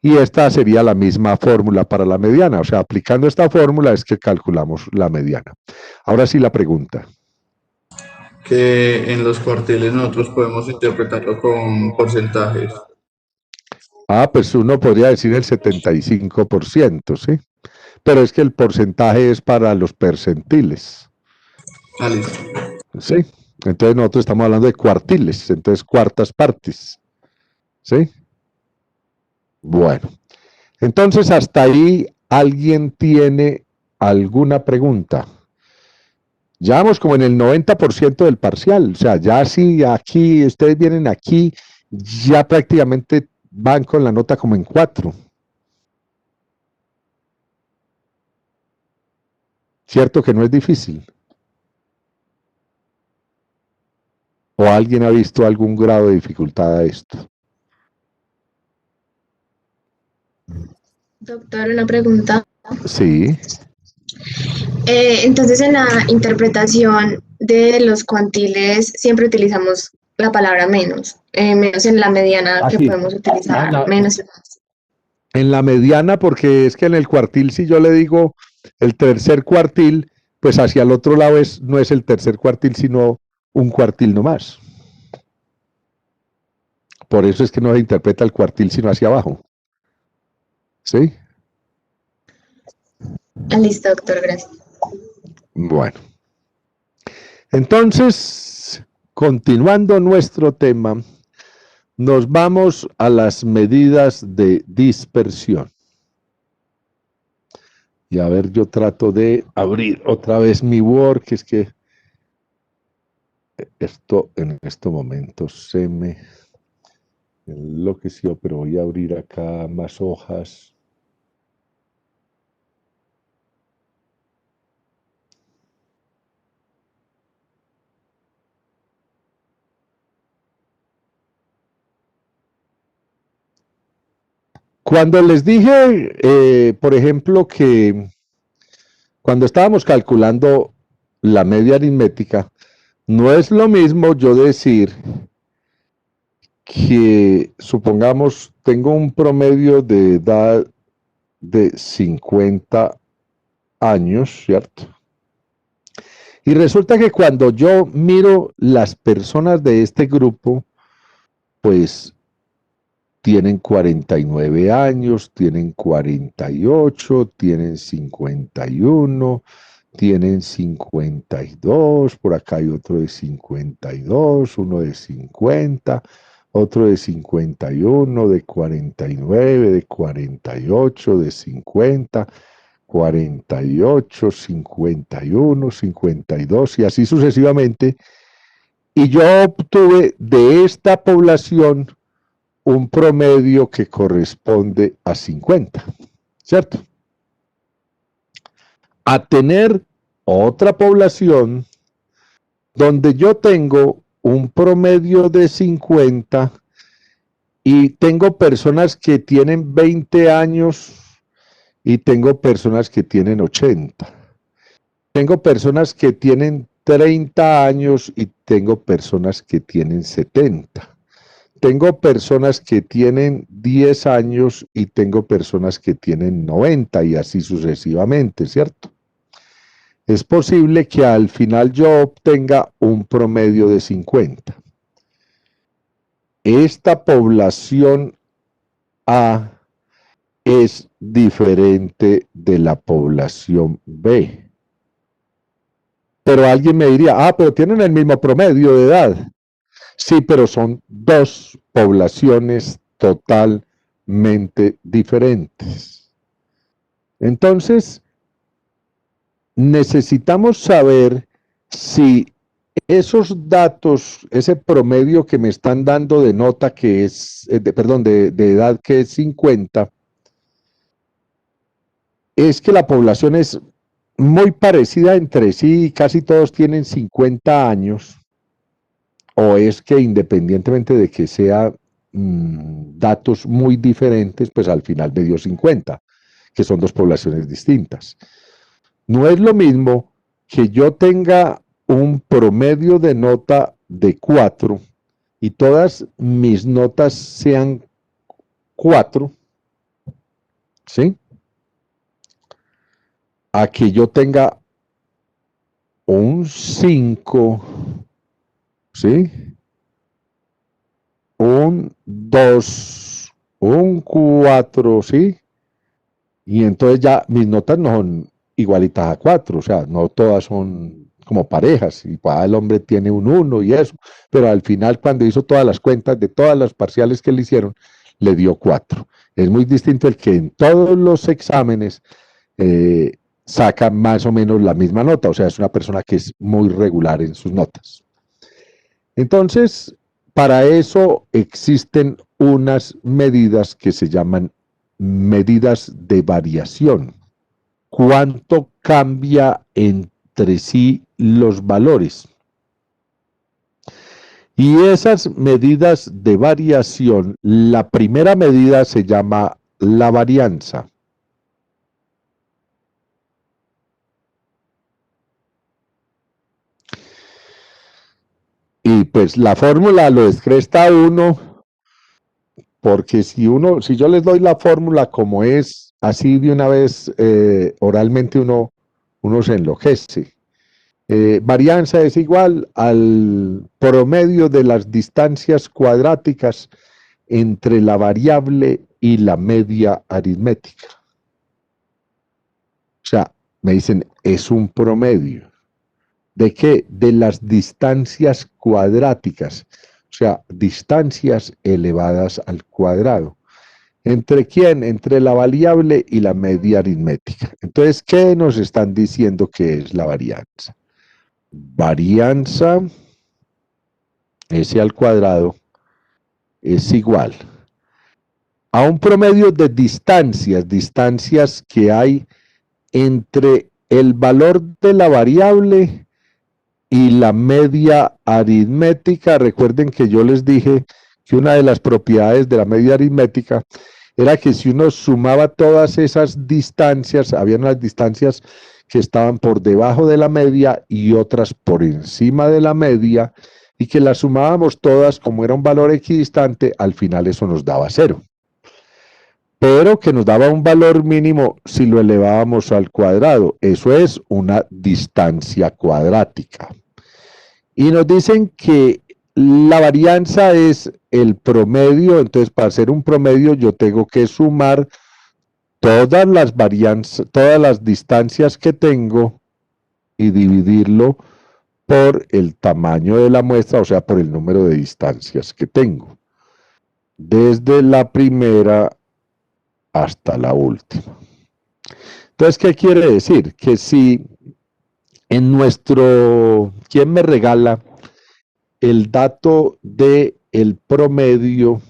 Y esta sería la misma fórmula para la mediana. O sea, aplicando esta fórmula es que calculamos la mediana. Ahora sí la pregunta. Que en los cuartiles nosotros podemos interpretarlo con porcentajes. Pues uno podría decir el 75%, ¿sí? Pero es que el porcentaje es para los percentiles, Ah, listo. ¿sí? Entonces nosotros estamos hablando de cuartiles, entonces cuartas partes, ¿sí? Bueno, entonces hasta ahí, ¿alguien tiene alguna pregunta? Ya vamos como en el 90% del parcial, o sea, ya sí, aquí, ustedes vienen aquí, ya prácticamente van con la nota como en 4. ¿Cierto que no es difícil? ¿O alguien ha visto algún grado de dificultad a esto? Doctor, una pregunta. Sí. Entonces, en la interpretación de los cuantiles siempre utilizamos la palabra menos, menos en la mediana que Así. podemos utilizar menos y más. En la mediana, porque es que en el cuartil, si yo le digo el tercer cuartil, pues hacia el otro lado no es el tercer cuartil, sino un cuartil nomás. Por eso es que no se interpreta el cuartil, sino hacia abajo. ¿Sí? Listo, doctor, gracias. Bueno. Entonces, continuando nuestro tema, nos vamos a las medidas de dispersión. Y a ver, yo trato de abrir otra vez mi Word, que es que esto en este momento se me enloqueció, pero voy a abrir acá más hojas. Cuando les dije, por ejemplo, que cuando estábamos calculando la media aritmética, no es lo mismo yo decir que, supongamos, tengo un promedio de edad de 50 años, ¿cierto? Y resulta que cuando yo miro las personas de este grupo, pues tienen 49 años, tienen 48, tienen 51, tienen 52, por acá hay otro de 52, uno de 50, otro de 51, de 49, de 48, de 50, 48, 51, 52 y así sucesivamente. Y yo obtuve de esta población un promedio que corresponde a 50, ¿cierto? A tener otra población donde yo tengo un promedio de 50 y tengo personas que tienen 20 años y tengo personas que tienen 80. Tengo personas que tienen 30 años y tengo personas que tienen 70. Tengo personas que tienen 10 años y tengo personas que tienen 90 y así sucesivamente, ¿cierto? Es posible que al final yo obtenga un promedio de 50. Esta población A es diferente de la población B. Pero alguien me diría, pero tienen el mismo promedio de edad. Sí, pero son dos poblaciones totalmente diferentes. Entonces, necesitamos saber si esos datos, ese promedio que me están dando de nota que es, de edad que es 50, es que la población es muy parecida entre sí, casi todos tienen 50 años, o es que independientemente de que sean datos muy diferentes, pues al final me dio 50, que son dos poblaciones distintas. No es lo mismo que yo tenga un promedio de nota de 4 y todas mis notas sean 4, ¿sí? A que yo tenga un 5, ¿sí? Un 2, un 4, ¿sí? Y entonces ya mis notas no son igualitas a 4, o sea, no todas son como parejas, y para el hombre tiene un 1 y eso, pero al final cuando hizo todas las cuentas de todas las parciales que le hicieron, le dio 4. Es muy distinto el que en todos los exámenes saca más o menos la misma nota, o sea, es una persona que es muy regular en sus notas. Entonces, para eso existen unas medidas que se llaman medidas de variación. ¿Cuánto cambia entre sí los valores? Y esas medidas de variación, la primera medida se llama la varianza. Y pues la fórmula lo descresta uno, porque si yo les doy la fórmula como es, así de una vez oralmente uno se enloquece. Varianza es igual al promedio de las distancias cuadráticas entre la variable y la media aritmética. O sea, me dicen, es un promedio. ¿De qué? De las distancias cuadráticas, o sea, distancias elevadas al cuadrado. ¿Entre quién? Entre la variable y la media aritmética. Entonces, ¿qué nos están diciendo que es la varianza? Varianza S al cuadrado es igual a un promedio de distancias que hay entre el valor de la variable y la media aritmética. Recuerden que yo les dije que una de las propiedades de la media aritmética era que si uno sumaba todas esas distancias, había unas distancias que estaban por debajo de la media y otras por encima de la media, y que las sumábamos todas, como era un valor equidistante, al final eso nos daba 0. Pero que nos daba un valor mínimo si lo elevábamos al cuadrado. Eso es una distancia cuadrática. Y nos dicen que la varianza es el promedio. Entonces, para hacer un promedio yo tengo que sumar todas las distancias que tengo y dividirlo por el tamaño de la muestra, o sea, por el número de distancias que tengo, desde la primera hasta la última. Entonces, ¿qué quiere decir? Que si en ¿quién me regala el dato de el promedio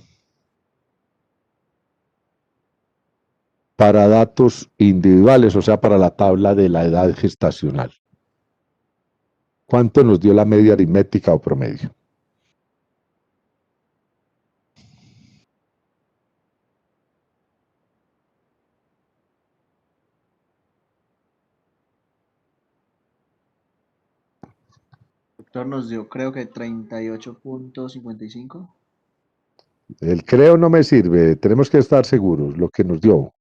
para datos individuales, o sea, para la tabla de la edad gestacional? ¿Cuánto nos dio la media aritmética o promedio? Doctor, nos dio creo que 38.55. El creo no me sirve, tenemos que estar seguros lo que nos dio.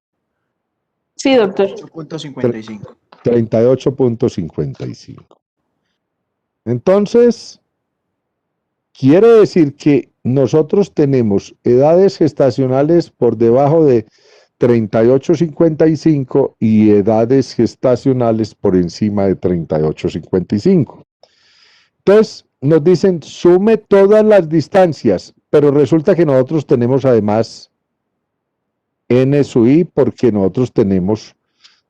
Sí, doctor. 8.55. 38.55. Entonces, quiere decir que nosotros tenemos edades gestacionales por debajo de 38.55 y edades gestacionales por encima de 38.55. Entonces, nos dicen, sume todas las distancias, pero resulta que nosotros tenemos además n sub i, porque nosotros tenemos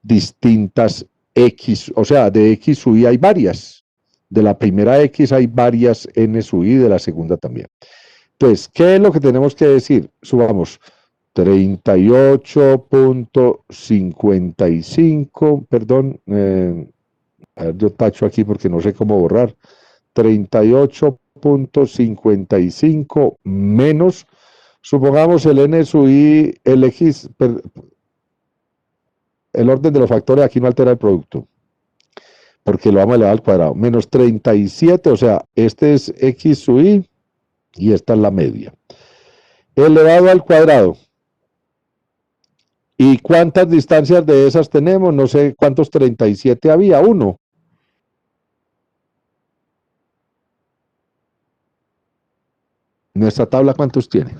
distintas x, o sea, de x sub i hay varias. De la primera x hay varias n sub i, de la segunda también. Entonces, ¿qué es lo que tenemos que decir? Subamos 38.55, perdón, a ver, yo tacho aquí porque no sé cómo borrar. 38.55 menos, supongamos el n sub i, el x, el orden de los factores aquí no altera el producto, porque lo vamos a elevar al cuadrado, menos 37, o sea, este es x sub i y esta es la media, elevado al cuadrado. ¿Y cuántas distancias de esas tenemos? No sé cuántos 37 había, 1. ¿Nuestra tabla cuántos tiene?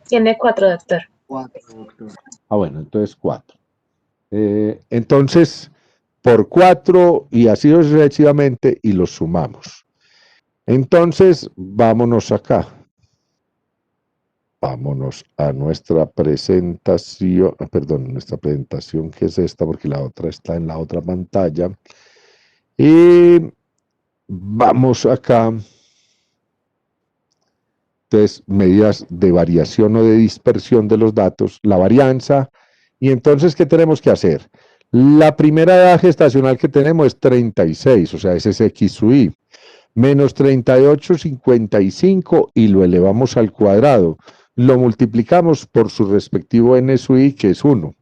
Tiene 4, doctor. 4, doctor. Ah, bueno, entonces 4. Entonces, por 4 y así sucesivamente, y los sumamos. Entonces, vámonos acá. Vámonos a nuestra presentación, perdón, nuestra presentación, que es esta, porque la otra está en la otra pantalla. Y vamos acá. Entonces, medidas de variación o de dispersión de los datos, la varianza. Y entonces, ¿qué tenemos que hacer? La primera edad gestacional que tenemos es 36, o sea, ese es x sub i, menos 38.55 y lo elevamos al cuadrado. Lo multiplicamos por su respectivo n sub i, que es 1.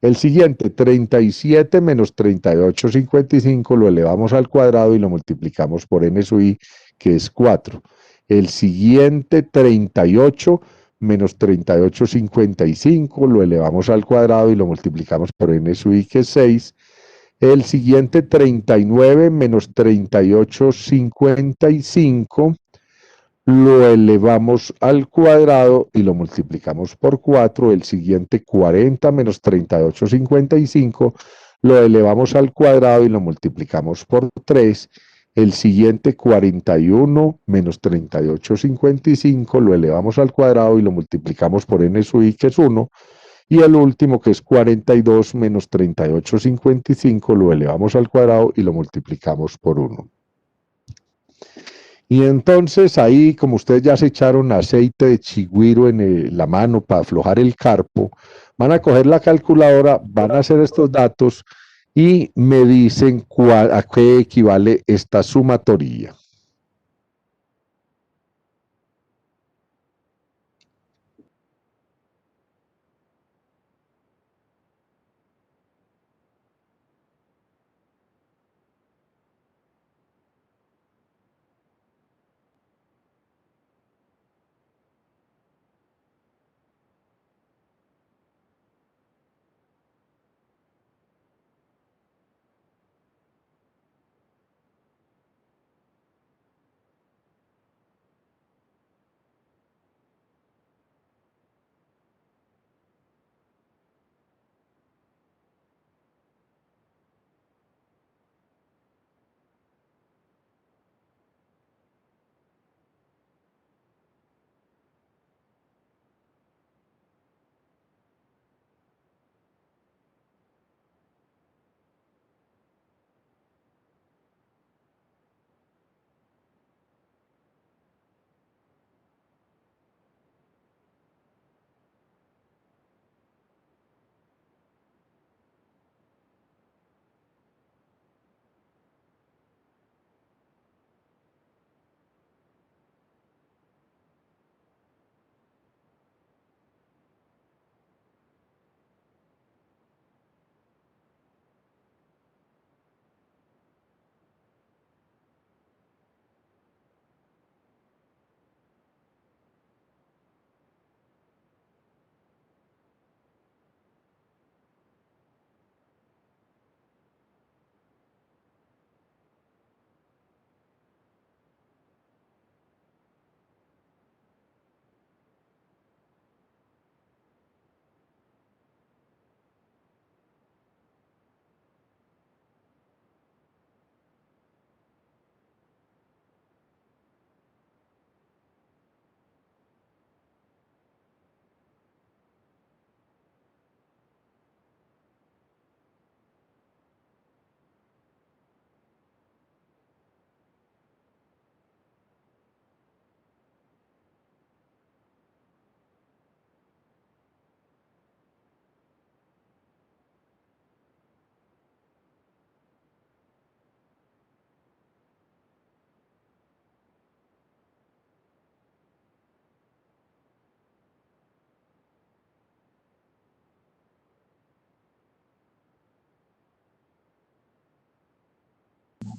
El siguiente, 37 menos 38,55, lo elevamos al cuadrado y lo multiplicamos por n sub i, que es 4. El siguiente, 38 menos 38,55, lo elevamos al cuadrado y lo multiplicamos por n sub i, que es 6. El siguiente, 39 menos 38,55, lo elevamos al cuadrado y lo multiplicamos por 4. El siguiente, 40 menos 38,55, lo elevamos al cuadrado y lo multiplicamos por 3. El siguiente, 41 menos 38,55, lo elevamos al cuadrado y lo multiplicamos por n sub i, que es 1. Y el último, que es 42 menos 38,55, lo elevamos al cuadrado y lo multiplicamos por 1. Y entonces ahí, como ustedes ya se echaron aceite de chigüiro en la mano para aflojar el carpo, van a coger la calculadora, van a hacer estos datos y me dicen a qué equivale esta sumatoria.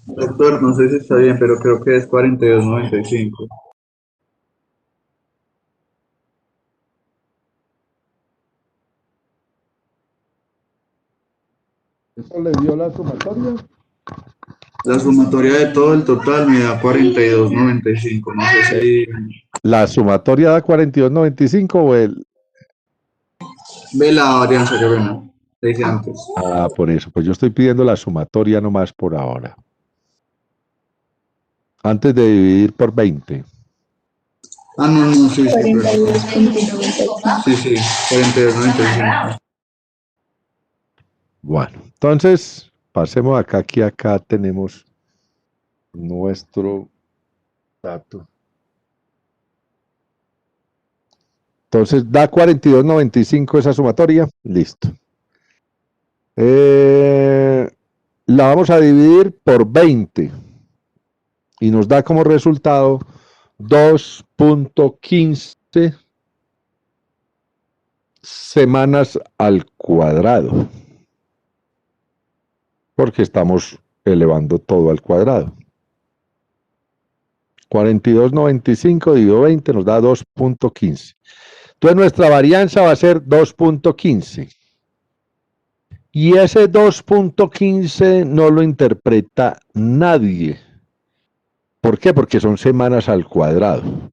Doctor, no sé si está bien, pero creo que es 42,95. ¿Eso le dio la sumatoria? La sumatoria de todo el total me da 42,95. No sé si ¿La sumatoria da 42,95 o el...? ve la varianza que ven. Le hice antes. Ah, por eso, pues yo estoy pidiendo la sumatoria nomás por ahora. Antes de dividir por 20. Ah, no, no, sí, sí, pero... Sí, sí, 42,95. Bueno, entonces pasemos acá, acá tenemos nuestro dato. Entonces da 42,95 esa sumatoria, listo. La vamos a dividir por 20 y nos da como resultado 2,15 semanas al cuadrado, porque estamos elevando todo al cuadrado. 42.95 dividido 20 nos da 2.15. Entonces nuestra varianza va a ser 2.15. Y ese 2.15 no lo interpreta nadie. ¿Por qué? Porque son semanas al cuadrado.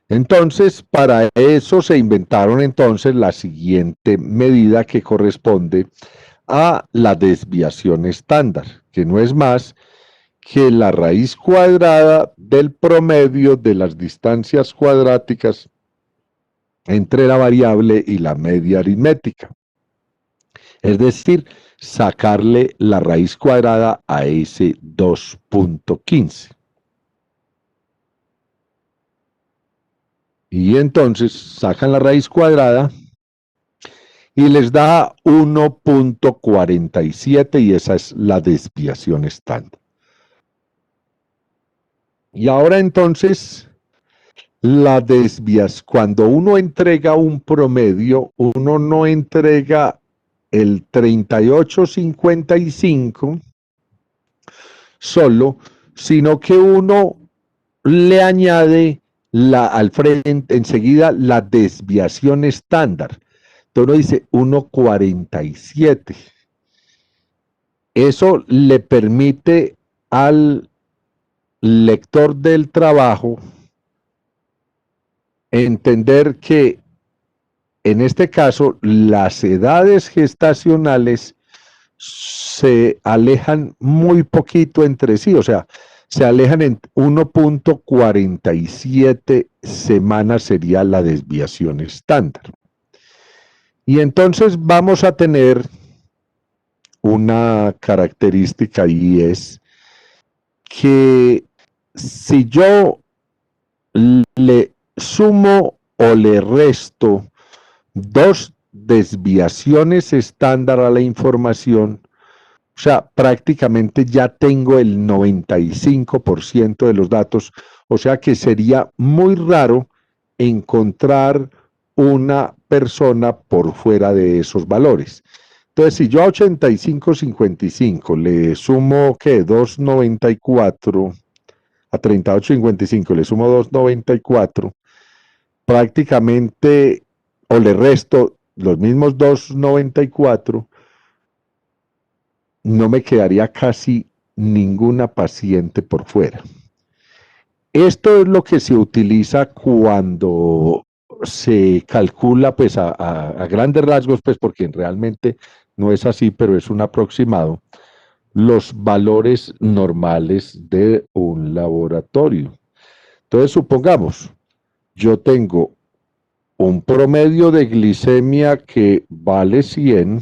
Entonces, para eso se inventaron entonces la siguiente medida que corresponde a la desviación estándar, que no es más que la raíz cuadrada del promedio de las distancias cuadráticas entre la variable y la media aritmética. Es decir, sacarle la raíz cuadrada a ese 2.15. Y entonces sacan la raíz cuadrada y les da 1.47 y esa es la desviación estándar. Y ahora entonces, cuando uno entrega un promedio, uno no entrega el 38.55 solo, sino que uno le añade al frente enseguida la desviación estándar. Entonces uno dice 1.47. Eso le permite al lector del trabajo entender que en este caso las edades gestacionales se alejan muy poquito entre sí, o sea, se alejan en 1.47 semanas sería la desviación estándar. Y entonces vamos a tener una característica y es que si yo le sumo o le resto dos desviaciones estándar a la información, o sea, prácticamente ya tengo el 95% de los datos, o sea que sería muy raro encontrar una persona por fuera de esos valores. Entonces, si yo a 85.55 le sumo, ¿qué? 2.94, a 38.55 le sumo 2.94, prácticamente, o le resto los mismos 2.94, no me quedaría casi ninguna paciente por fuera. Esto es lo que se utiliza cuando se calcula, pues a grandes rasgos, pues porque realmente no es así, pero es un aproximado, los valores normales de un laboratorio. Entonces, supongamos, yo tengo un promedio de glicemia que vale 100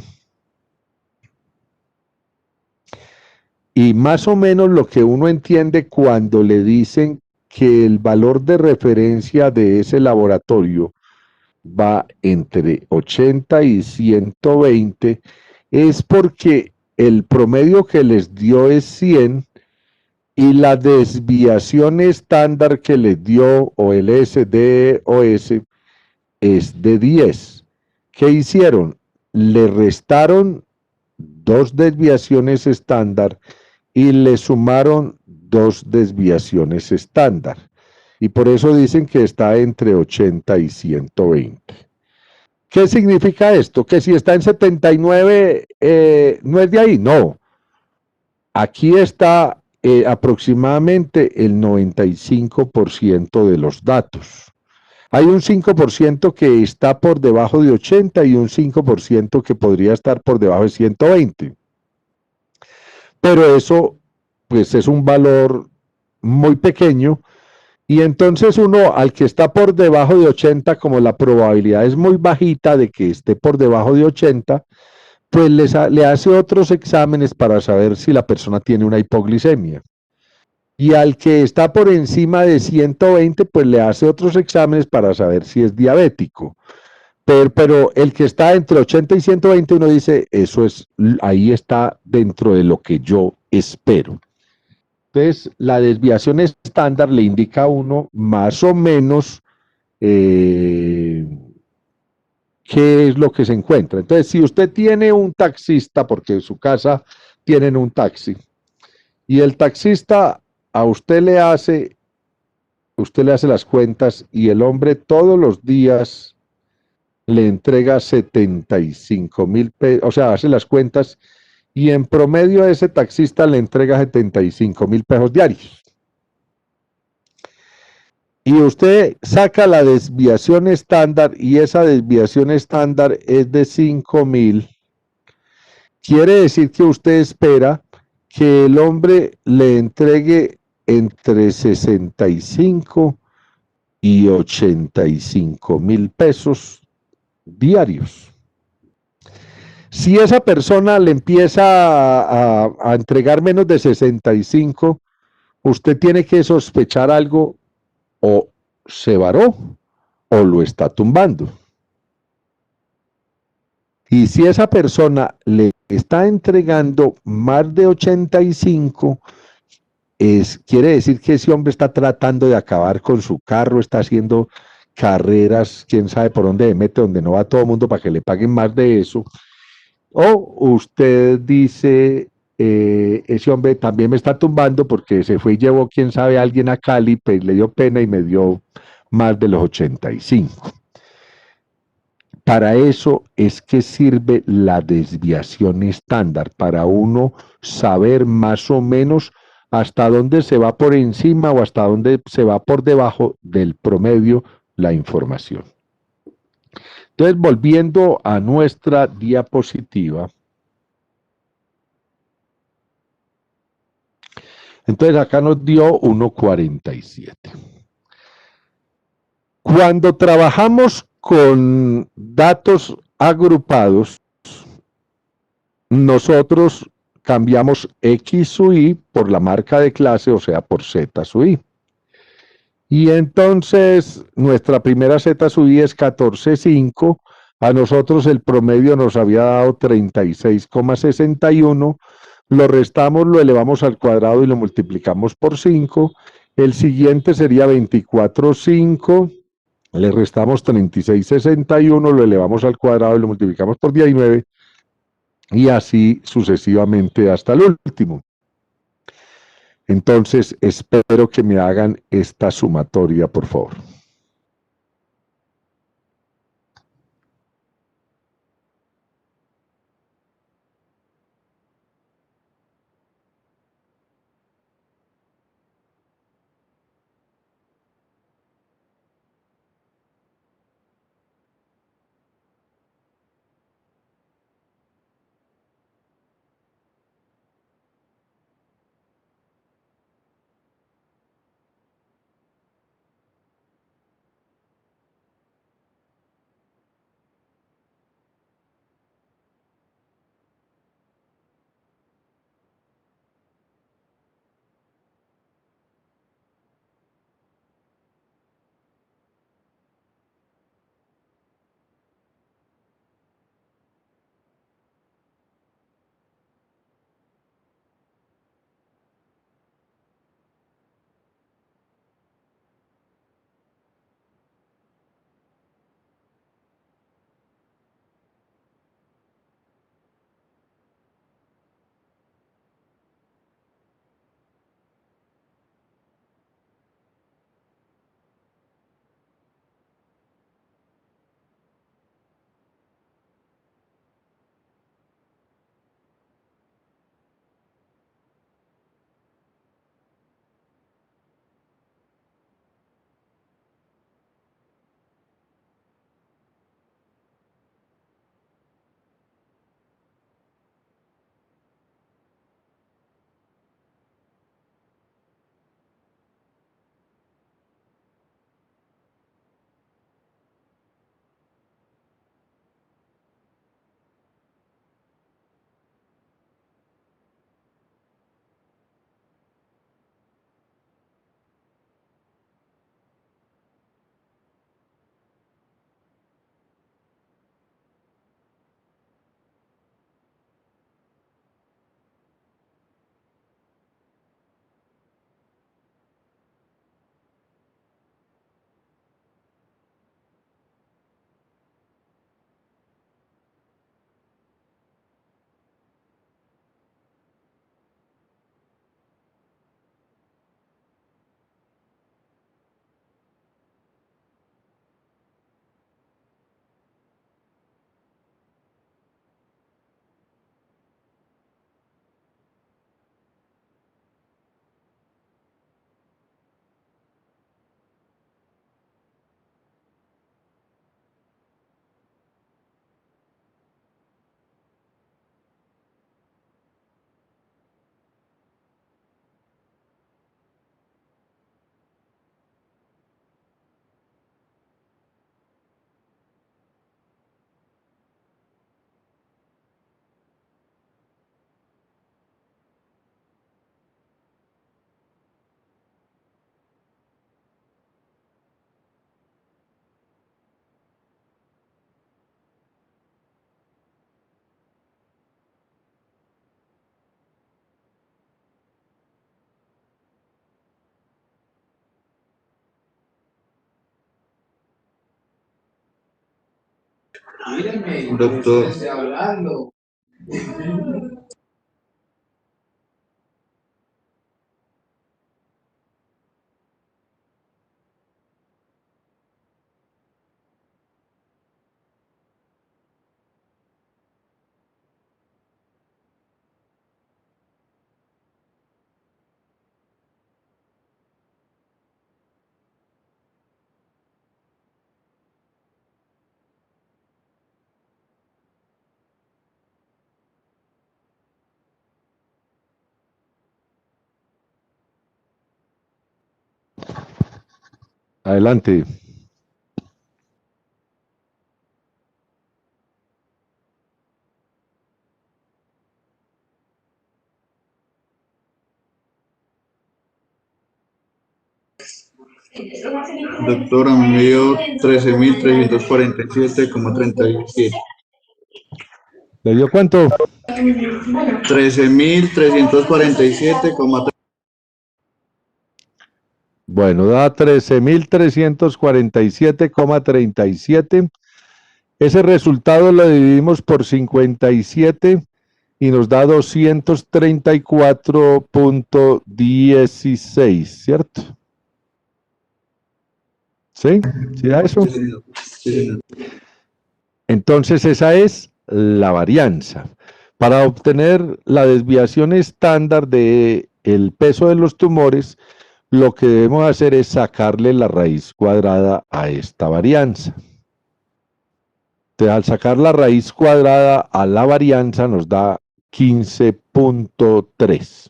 y más o menos lo que uno entiende cuando le dicen que el valor de referencia de ese laboratorio va entre 80 y 120 es porque el promedio que les dio es 100 y la desviación estándar que les dio o el SDOS es de 10. ¿Qué hicieron? Le restaron dos desviaciones estándar y le sumaron dos desviaciones estándar. Y por eso dicen que está entre 80 y 120. ¿Qué significa esto? Que si está en 79, no es de ahí. No. Aquí está aproximadamente el 95% de los datos. Hay un 5% que está por debajo de 80 y un 5% que podría estar por debajo de 120. Pero eso, pues, es un valor muy pequeño. Y entonces uno, al que está por debajo de 80, como la probabilidad es muy bajita de que esté por debajo de 80, pues le hace otros exámenes para saber si la persona tiene una hipoglicemia. Y al que está por encima de 120, pues le hace otros exámenes para saber si es diabético. Pero el que está entre 80 y 120, uno dice, ahí está dentro de lo que yo espero. Entonces, la desviación estándar le indica a uno más o menos qué ¿qué es lo que se encuentra? Entonces, si usted tiene un taxista, porque en su casa tienen un taxi, y el taxista a usted le hace las cuentas y el hombre todos los días le entrega 75.000 pesos, o sea, hace las cuentas y en promedio ese taxista le entrega 75.000 pesos diarios. Y usted saca la desviación estándar y esa desviación estándar es de 5.000. Quiere decir que usted espera que el hombre le entregue entre 65 y 85.000 pesos diarios. Si esa persona le empieza a entregar menos de 65, usted tiene que sospechar algo, o se varó o lo está tumbando. Y si esa persona le está entregando más de 85, quiere decir que ese hombre está tratando de acabar con su carro, está haciendo carreras, quién sabe por dónde se mete, donde no va todo el mundo para que le paguen más de eso. O usted dice, ese hombre también me está tumbando porque se fue y llevó, quién sabe, a alguien a Cali, pues, le dio pena y me dio más de los 85. Para eso es que sirve la desviación estándar, para uno saber más o menos hasta dónde se va por encima o hasta dónde se va por debajo del promedio la información. Entonces, volviendo a nuestra diapositiva, entonces acá nos dio 1.47. Cuando trabajamos con datos agrupados, nosotros cambiamos X sub I por la marca de clase, o sea, por Z sub I. Y entonces nuestra primera Z sub I es 14.5. A nosotros el promedio nos había dado 36,61. Lo restamos, lo elevamos al cuadrado y lo multiplicamos por 5. El siguiente sería 24.5. Le restamos 36,61, lo elevamos al cuadrado y lo multiplicamos por 19. Y así sucesivamente hasta el último. Entonces, espero que me hagan esta sumatoria, por favor. Doctor, Adelante. doctor, a mí me dio 13.347,37. ¿Le dio cuánto? 13.347,37. Bueno, da 13.347,37. Ese resultado lo dividimos por 57 y nos da 234.16, ¿cierto? ¿Sí? ¿Sí da eso? Sí, señor. Sí, señor. Entonces esa es la varianza. Para obtener la desviación estándar del peso de los tumores, lo que debemos hacer es sacarle la raíz cuadrada a esta varianza. Entonces, al sacar la raíz cuadrada a la varianza nos da 15.3.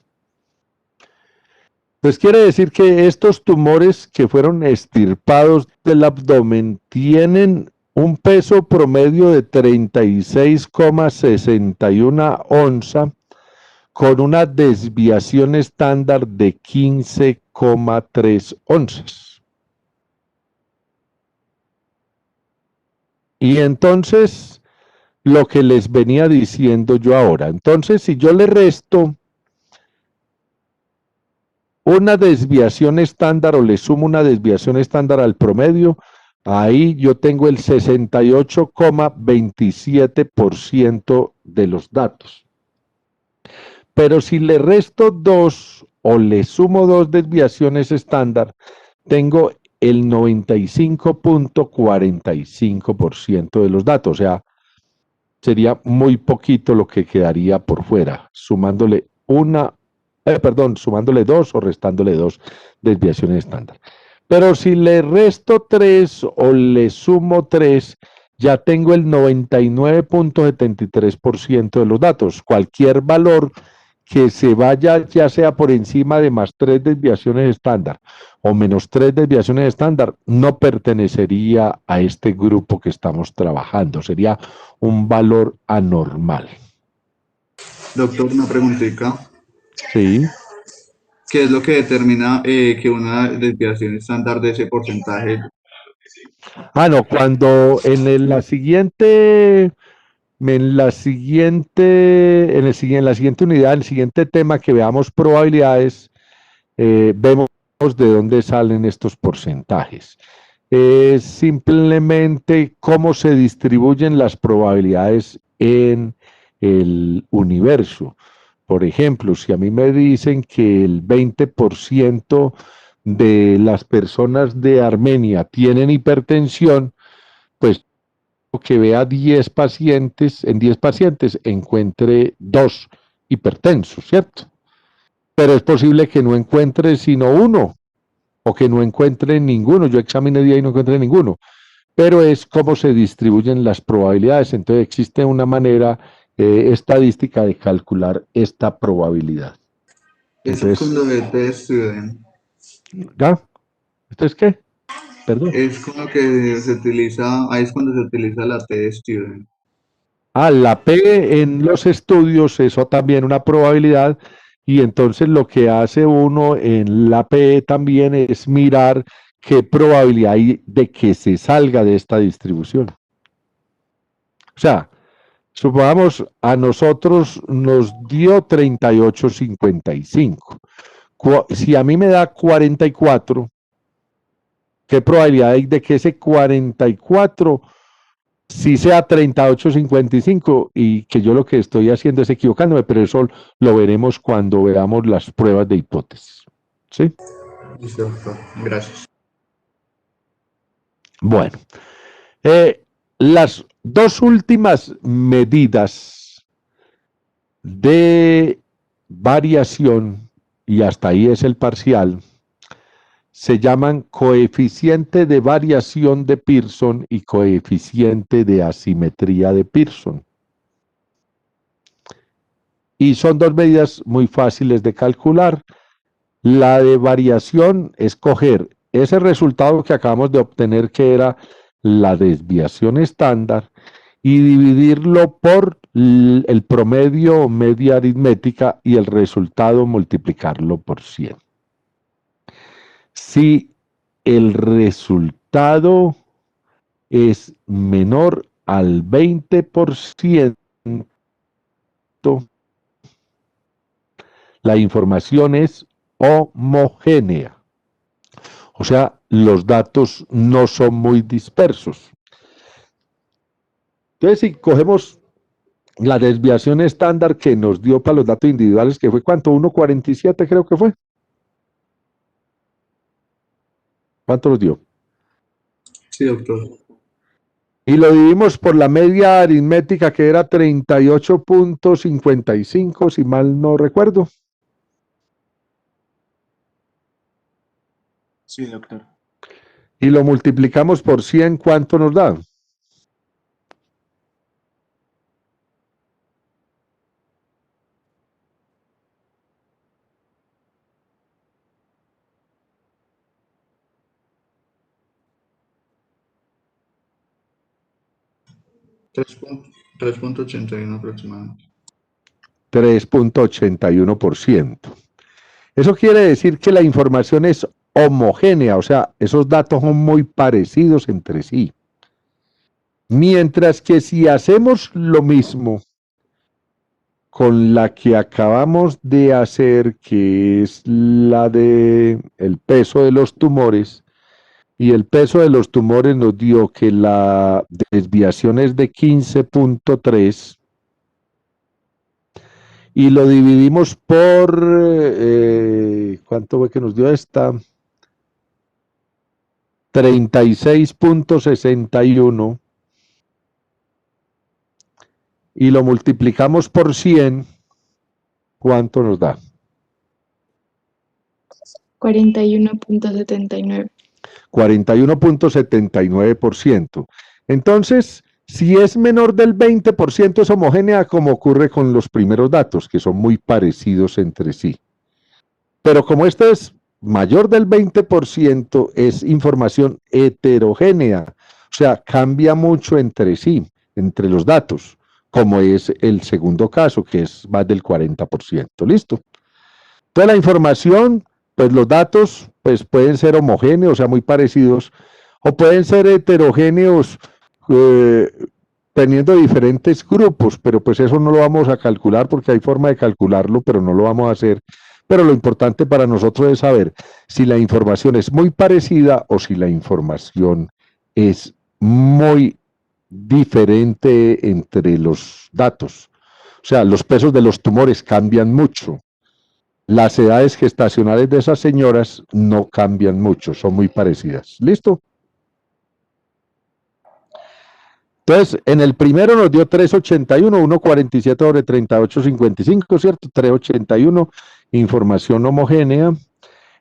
Pues quiere decir que estos tumores que fueron extirpados del abdomen tienen un peso promedio de 36,61 onza con una desviación estándar de 15,3 onzas. Y entonces, lo que les venía diciendo yo ahora, entonces si yo le resto una desviación estándar o le sumo una desviación estándar al promedio, ahí yo tengo el 68,27% de los datos. Pero si le resto dos o le sumo dos desviaciones estándar, tengo el 95.45% de los datos, o sea, sería muy poquito lo que quedaría por fuera, sumándole sumándole dos o restándole dos desviaciones estándar. Pero si le resto 3 o le sumo 3, ya tengo el 99.73% de los datos. Cualquier valor que se vaya, ya sea por encima de más 3 desviaciones estándar o menos 3 desviaciones estándar, no pertenecería a este grupo que estamos trabajando. Sería un valor anormal. Doctor, una preguntita. Sí. ¿Qué es lo que determina que una desviación estándar de ese porcentaje? Ah, no, cuando en la siguiente unidad, en el siguiente tema que veamos probabilidades, vemos de dónde salen estos porcentajes. Es simplemente cómo se distribuyen las probabilidades en el universo. Por ejemplo, si a mí me dicen que el 20% de las personas de Armenia tienen hipertensión, pues que vea 10 pacientes, en 10 pacientes encuentre 2 hipertensos, ¿cierto? Pero es posible que no encuentre sino uno, o que no encuentre ninguno. Yo examiné 10 y no encontré ninguno. Pero es cómo se distribuyen las probabilidades. Entonces existe una manera estadística de calcular esta probabilidad. Eso es con Entonces, lo de T-Student. ¿ya? ¿Esto es qué? Perdón. Es con lo que se utiliza, ahí es cuando se utiliza la T-Student. Ah, la P en los estudios, eso también una probabilidad, y entonces lo que hace uno en la P también es mirar qué probabilidad hay de que se salga de esta distribución. O sea, supongamos a nosotros nos dio 38,55. Si a mí me da 44, ¿qué probabilidad hay de que ese 44 sí sea 38,55 y que yo lo que estoy haciendo es equivocándome, pero eso lo veremos cuando veamos las pruebas de hipótesis. ¿Sí? Listo, doctor. Gracias. Bueno, las dos últimas medidas de variación, y hasta ahí es el parcial, se llaman coeficiente de variación de Pearson y coeficiente de asimetría de Pearson. Y son dos medidas muy fáciles de calcular. La de variación es coger ese resultado que acabamos de obtener, que era la desviación estándar, y dividirlo por el promedio o media aritmética y el resultado multiplicarlo por 100. Si el resultado es menor al 20%, la información es homogénea. O sea, los datos no son muy dispersos. Entonces, si cogemos la desviación estándar que nos dio para los datos individuales, que fue ¿cuánto? 1,47 creo que fue. ¿Cuánto nos dio? Sí, doctor. Y lo dividimos por la media aritmética, que era 38,55, si mal no recuerdo. Sí, doctor. Y lo multiplicamos por 100, ¿cuánto nos da? Tres 3.81 aproximadamente. 3,81%. Eso quiere decir que la información es homogénea, o sea, esos datos son muy parecidos entre sí. Mientras que si hacemos lo mismo con la que acabamos de hacer, que es la de el peso de los tumores, y el peso de los tumores nos dio que la desviación es de 15,3, y lo dividimos por, ¿cuánto fue que nos dio esta? 36,61, y lo multiplicamos por 100, ¿cuánto nos da? 41.79. 41,79%. Entonces, si es menor del 20%, es homogénea, como ocurre con los primeros datos, que son muy parecidos entre sí. Pero como este es mayor del 20%, es información heterogénea, o sea, cambia mucho entre sí, entre los datos, como es el segundo caso, que es más del 40%. ¿Listo? Toda la información, pues los datos, pues pueden ser homogéneos, o sea, muy parecidos, o pueden ser heterogéneos, teniendo diferentes grupos, pero pues eso no lo vamos a calcular porque hay forma de calcularlo, pero no lo vamos a hacer. Pero lo importante para nosotros es saber si la información es muy parecida o si la información es muy diferente entre los datos. O sea, los pesos de los tumores cambian mucho. Las edades gestacionales de esas señoras no cambian mucho, son muy parecidas. ¿Listo? Entonces, en el primero nos dio 3,81, 1,47 sobre 38,55, ¿cierto? 3,81, información homogénea.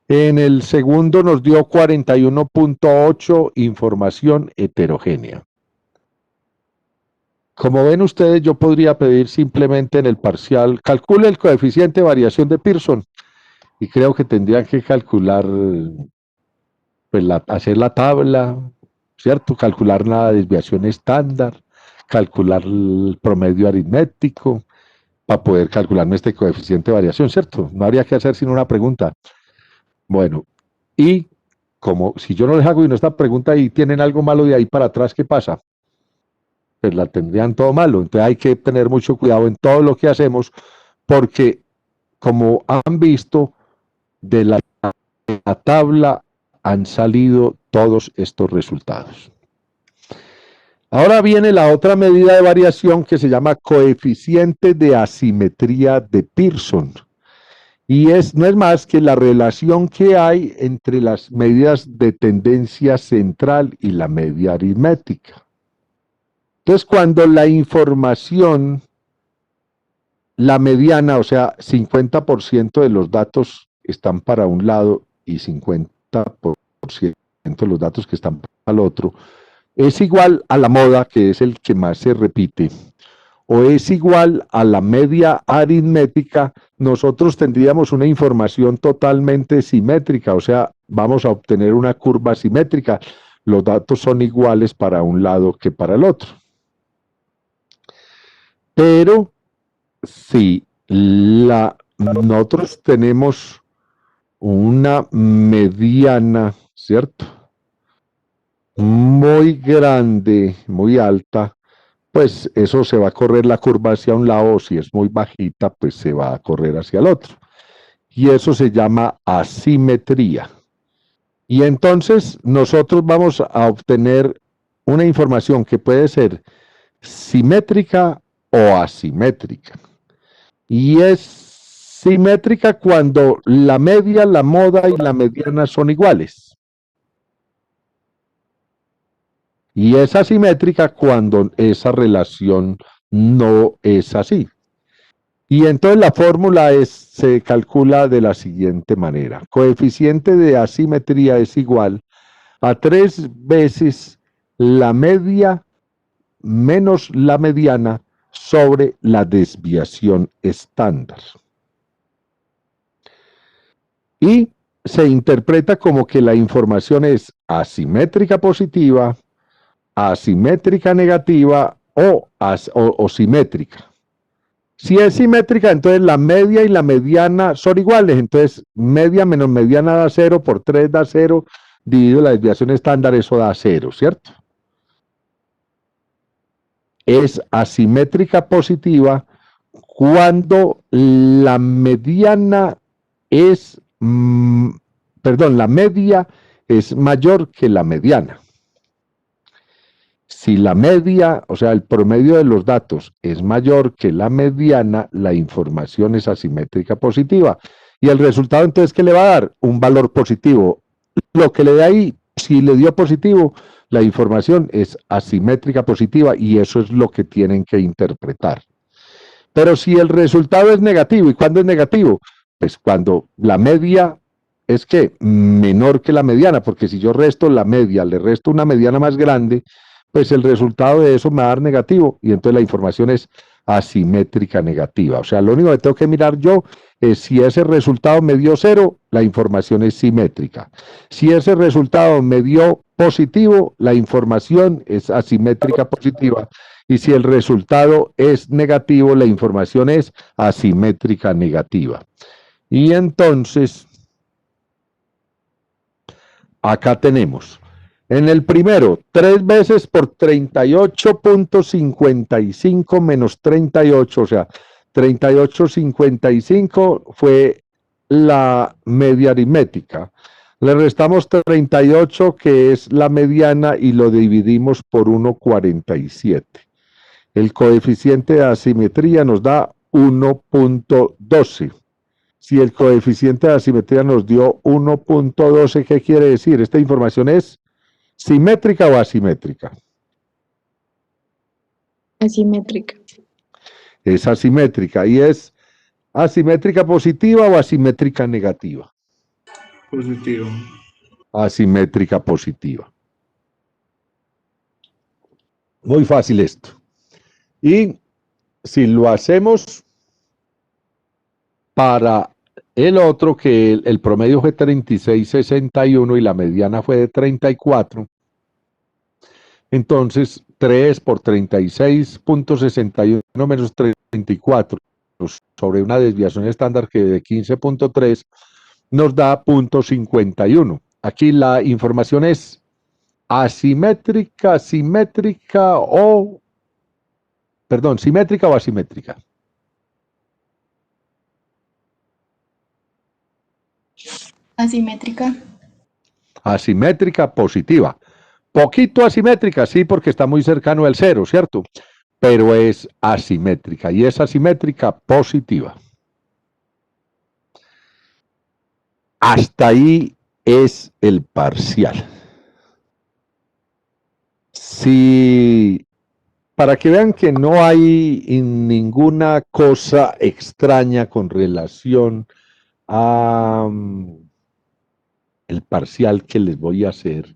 En el segundo nos dio 41,8, información heterogénea. Como ven ustedes, yo podría pedir simplemente en el parcial, calcule el coeficiente de variación de Pearson, y creo que tendrían que calcular, pues hacer la tabla, ¿cierto? Calcular la desviación estándar, calcular el promedio aritmético, para poder calcularme este coeficiente de variación, ¿cierto? No habría que hacer sino una pregunta. Bueno, y como si yo no les hago esta pregunta y tienen algo malo de ahí para atrás, ¿qué pasa? Pues la tendrían todo malo. Entonces hay que tener mucho cuidado en todo lo que hacemos, porque como han visto, de la tabla han salido todos estos resultados. Ahora viene la otra medida de variación que se llama coeficiente de asimetría de Pearson. Y no es más que la relación que hay entre las medidas de tendencia central y la media aritmética. Entonces, cuando la información, la mediana, o sea, 50% de los datos están para un lado y 50% de los datos que están para el otro, es igual a la moda, que es el que más se repite, o es igual a la media aritmética, nosotros tendríamos una información totalmente simétrica, o sea, vamos a obtener una curva simétrica. Los datos son iguales para un lado que para el otro. Pero si nosotros tenemos una mediana, ¿cierto? Muy grande, muy alta, pues eso se va a correr la curva hacia un lado, o si es muy bajita, pues se va a correr hacia el otro. Y eso se llama asimetría. Y entonces nosotros vamos a obtener una información que puede ser simétrica o asimétrica. Y es simétrica cuando la media, la moda y la mediana son iguales. Y es asimétrica cuando esa relación no es así. Y entonces la fórmula se calcula de la siguiente manera. Coeficiente de asimetría es igual a 3 veces la media menos la mediana sobre la desviación estándar. Y se interpreta como que la información es asimétrica positiva, asimétrica negativa o simétrica. Si es simétrica, entonces la media y la mediana son iguales. Entonces, media menos mediana da 0, por 3 da 0, dividido la desviación estándar, eso da 0, ¿cierto? Es asimétrica positiva cuando la mediana es, la media es mayor que la mediana. Si la media, o sea, el promedio de los datos es mayor que la mediana, la información es asimétrica positiva. Y el resultado entonces, ¿qué le va a dar? Un valor positivo. Lo que le dé ahí, si le dio positivo, la información es asimétrica positiva y eso es lo que tienen que interpretar. Pero si el resultado es negativo, ¿y cuándo es negativo? Pues cuando la media es que menor que la mediana, porque si yo resto la media, le resto una mediana más grande, pues el resultado de eso me va a dar negativo y entonces la información es asimétrica negativa. O sea, lo único que tengo que mirar yo es si ese resultado me dio 0, la información es simétrica. Si ese resultado me dio positivo, la información es asimétrica positiva. Y si el resultado es negativo, la información es asimétrica negativa. Y entonces, acá tenemos, en el primero, 3 veces por 38.55 menos 38, o sea, 38.55 fue la media aritmética. Le restamos 38, que es la mediana, y lo dividimos por 1,47. El coeficiente de asimetría nos da 1,12. Si el coeficiente de asimetría nos dio 1,12, ¿qué quiere decir? Esta información es ¿simétrica o asimétrica? Asimétrica. Es asimétrica. ¿Y es asimétrica positiva o asimétrica negativa? Positivo. Asimétrica positiva. Muy fácil esto. Y si lo hacemos para el otro, que el promedio fue 36,61 y la mediana fue de 34, entonces 3 por 36.61 menos 34 sobre una desviación estándar que de 15.3 nos da 0,51. Aquí la información es asimétrica, simétrica o asimétrica. Asimétrica. Asimétrica positiva. Poquito asimétrica, sí, porque está muy cercano al cero, ¿cierto? Pero es asimétrica y es asimétrica positiva. Hasta ahí es el parcial. Si, para que vean que no hay ninguna cosa extraña con relación a el parcial que les voy a hacer,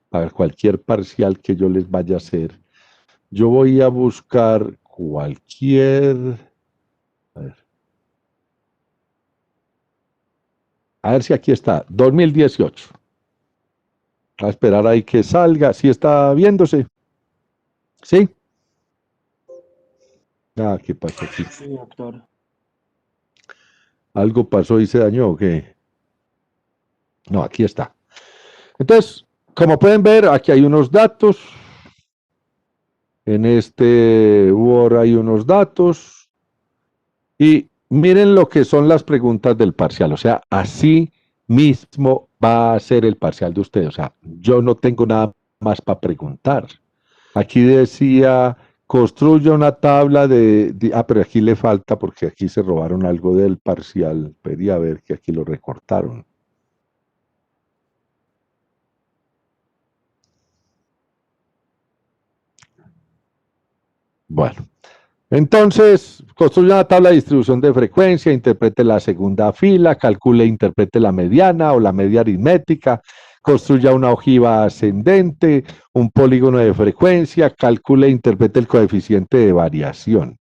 para cualquier parcial que yo les vaya a hacer, yo voy a buscar cualquier... A ver si aquí está, 2018. A esperar ahí que salga, ¿sí está viéndose? ¿Sí? Ah, ¿qué pasó aquí? Sí, doctor. ¿Algo pasó y se dañó o qué? No, aquí está. Entonces, como pueden ver, aquí hay unos datos. En este Word hay unos datos. Y miren lo que son las preguntas del parcial. O sea, así mismo va a ser el parcial de ustedes. O sea, yo no tengo nada más para preguntar. Aquí decía, construya una tabla pero aquí le falta porque aquí se robaron algo del parcial. Pedí ver que aquí lo recortaron. Bueno, entonces, construya una tabla de distribución de frecuencia, interprete la segunda fila, calcule e interprete la mediana o la media aritmética, construya una ojiva ascendente, un polígono de frecuencia, calcule e interprete el coeficiente de variación.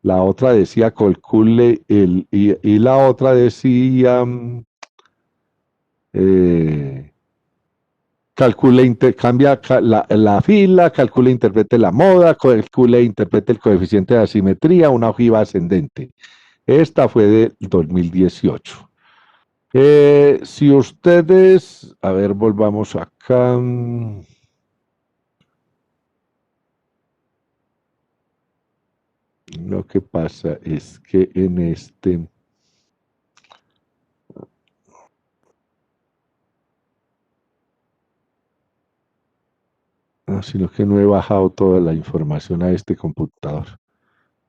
La otra decía calcule y la otra decía calcule, cambia la fila, calcule, interprete la moda, calcule, interprete el coeficiente de asimetría, una ojiva ascendente. Esta fue del 2018. Si ustedes, a ver, volvamos acá. Lo que pasa es que en este... No, sino que no he bajado toda la información a este computador.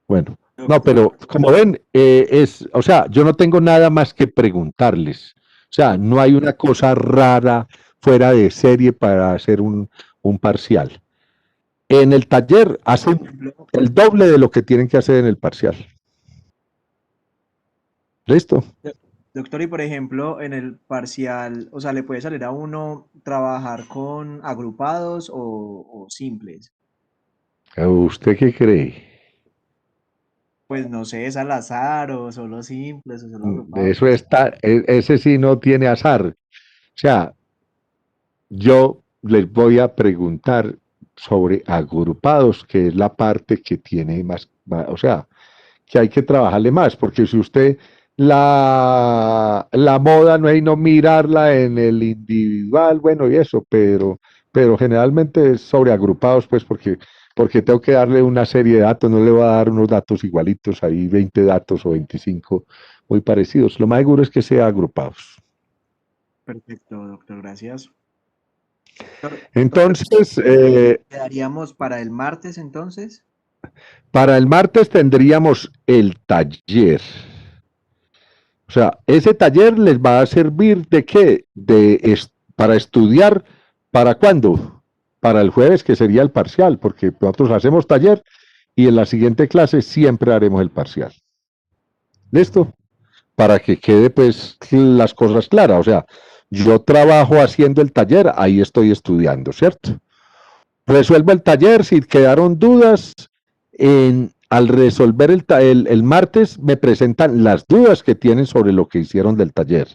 Bueno, no, pero como ven, o sea, yo no tengo nada más que preguntarles. O sea, no hay una cosa rara fuera de serie para hacer un parcial. En el taller hacen el doble de lo que tienen que hacer en el parcial. ¿Listo? Doctor, y por ejemplo, en el parcial, o sea, ¿le puede salir a uno trabajar con agrupados o simples? ¿Usted qué cree? Pues no sé, es al azar o solo simples o solo agrupados. Eso está, ese sí no tiene azar. O sea, yo les voy a preguntar sobre agrupados, que es la parte que tiene más, o sea, que hay que trabajarle más, porque si usted la moda no hay no mirarla en el individual, bueno, y eso, pero generalmente es sobre agrupados, pues porque tengo que darle una serie de datos, no le voy a dar unos datos igualitos, ahí 20 datos o 25 muy parecidos. Lo más seguro es que sea agrupados. Perfecto, doctor, gracias. Entonces, ¿Quedaríamos para el martes entonces? para el martes tendríamos el taller. O sea, ese taller les va a servir ¿de qué? Para estudiar, ¿para cuándo? Para el jueves, que sería el parcial, porque nosotros hacemos taller y en la siguiente clase siempre haremos el parcial. ¿Listo? Para que quede pues las cosas claras. O sea, yo trabajo haciendo el taller, ahí estoy estudiando, ¿cierto? Resuelvo el taller, si quedaron dudas, al resolver el martes me presentan las dudas que tienen sobre lo que hicieron del taller.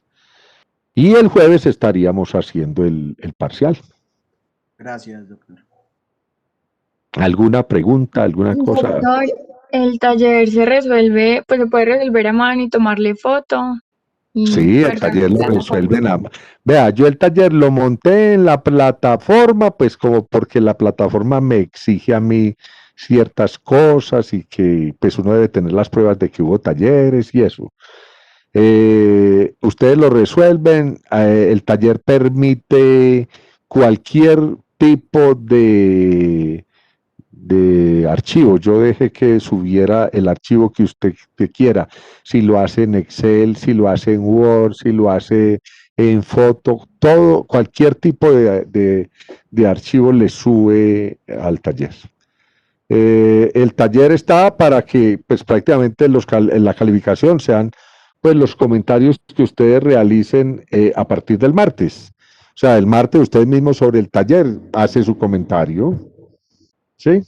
Y el jueves estaríamos haciendo el parcial. Gracias, doctor. ¿Alguna pregunta, alguna cosa? Doctor, el taller se resuelve, pues se puede resolver a mano y tomarle foto. Sí, el taller lo resuelven a mano. Vea, yo el taller lo monté en la plataforma, pues como porque la plataforma me exige a mí ciertas cosas y que pues uno debe tener las pruebas de que hubo talleres y eso. Ustedes lo resuelven, el taller permite cualquier tipo de archivo. Yo dejé que subiera el archivo que usted quiera. Si lo hace en Excel, si lo hace en Word, si lo hace en foto, todo, cualquier tipo de archivo le sube al taller. El taller está para que pues prácticamente la calificación sean pues los comentarios que ustedes realicen a partir del martes. O sea, el martes ustedes mismos sobre el taller hace su comentario, ¿sí?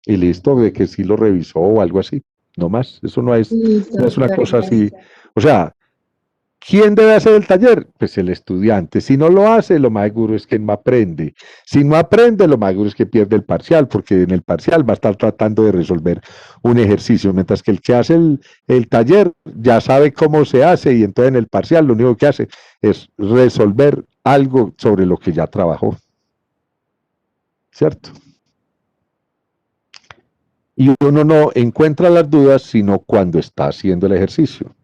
Y listo, de que sí lo revisó o algo así, no más. Eso no es una cosa así. O sea, ¿quién debe hacer el taller? Pues el estudiante. Si no lo hace, lo más seguro es que no aprende. Si no aprende, lo más seguro es que pierde el parcial, porque en el parcial va a estar tratando de resolver un ejercicio, mientras que el que hace el taller ya sabe cómo se hace y entonces en el parcial lo único que hace es resolver algo sobre lo que ya trabajó. ¿Cierto? Y uno no encuentra las dudas sino cuando está haciendo el ejercicio.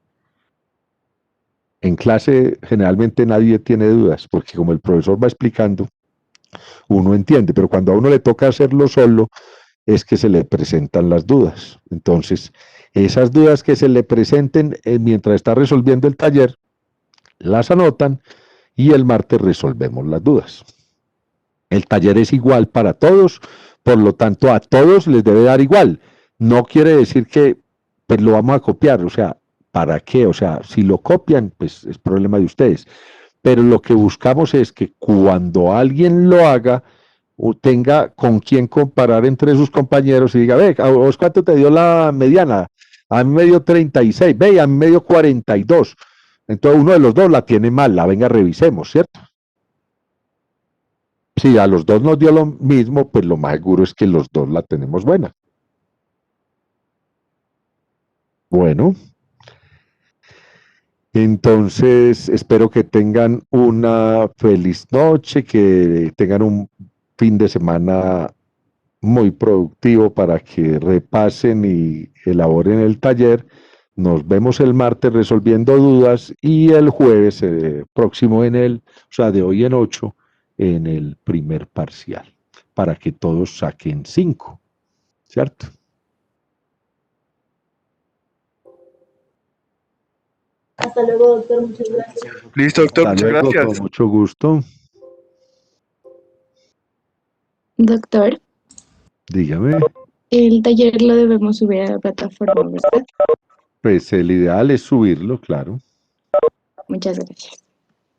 En clase generalmente nadie tiene dudas, porque como el profesor va explicando, uno entiende, pero cuando a uno le toca hacerlo solo, es que se le presentan las dudas. Entonces, esas dudas que se le presenten mientras está resolviendo el taller, las anotan y el martes resolvemos las dudas. El taller es igual para todos, por lo tanto a todos les debe dar igual. No quiere decir que pues, lo vamos a copiar, o sea, ¿para qué? O sea, si lo copian, pues es problema de ustedes. Pero lo que buscamos es que cuando alguien lo haga, o tenga con quién comparar entre sus compañeros y diga, ve, ¿a vos cuánto te dio la mediana? A mí me dio 36, ve, a mí me dio 42. Entonces uno de los dos la tiene mal, la venga, revisemos, ¿cierto? Si a los dos nos dio lo mismo, pues lo más seguro es que los dos la tenemos buena. Bueno, entonces espero que tengan una feliz noche, que tengan un fin de semana muy productivo para que repasen y elaboren el taller. Nos vemos el martes resolviendo dudas y el jueves próximo o sea, de hoy en 8, en el primer parcial, para que todos saquen 5, ¿cierto? Hasta luego, doctor. Muchas gracias. Listo, doctor. Hasta Muchas luego, gracias. con mucho gusto. Doctor, Dígame. el taller lo debemos subir a la plataforma, ¿verdad? Pues el ideal es subirlo, claro. Muchas gracias.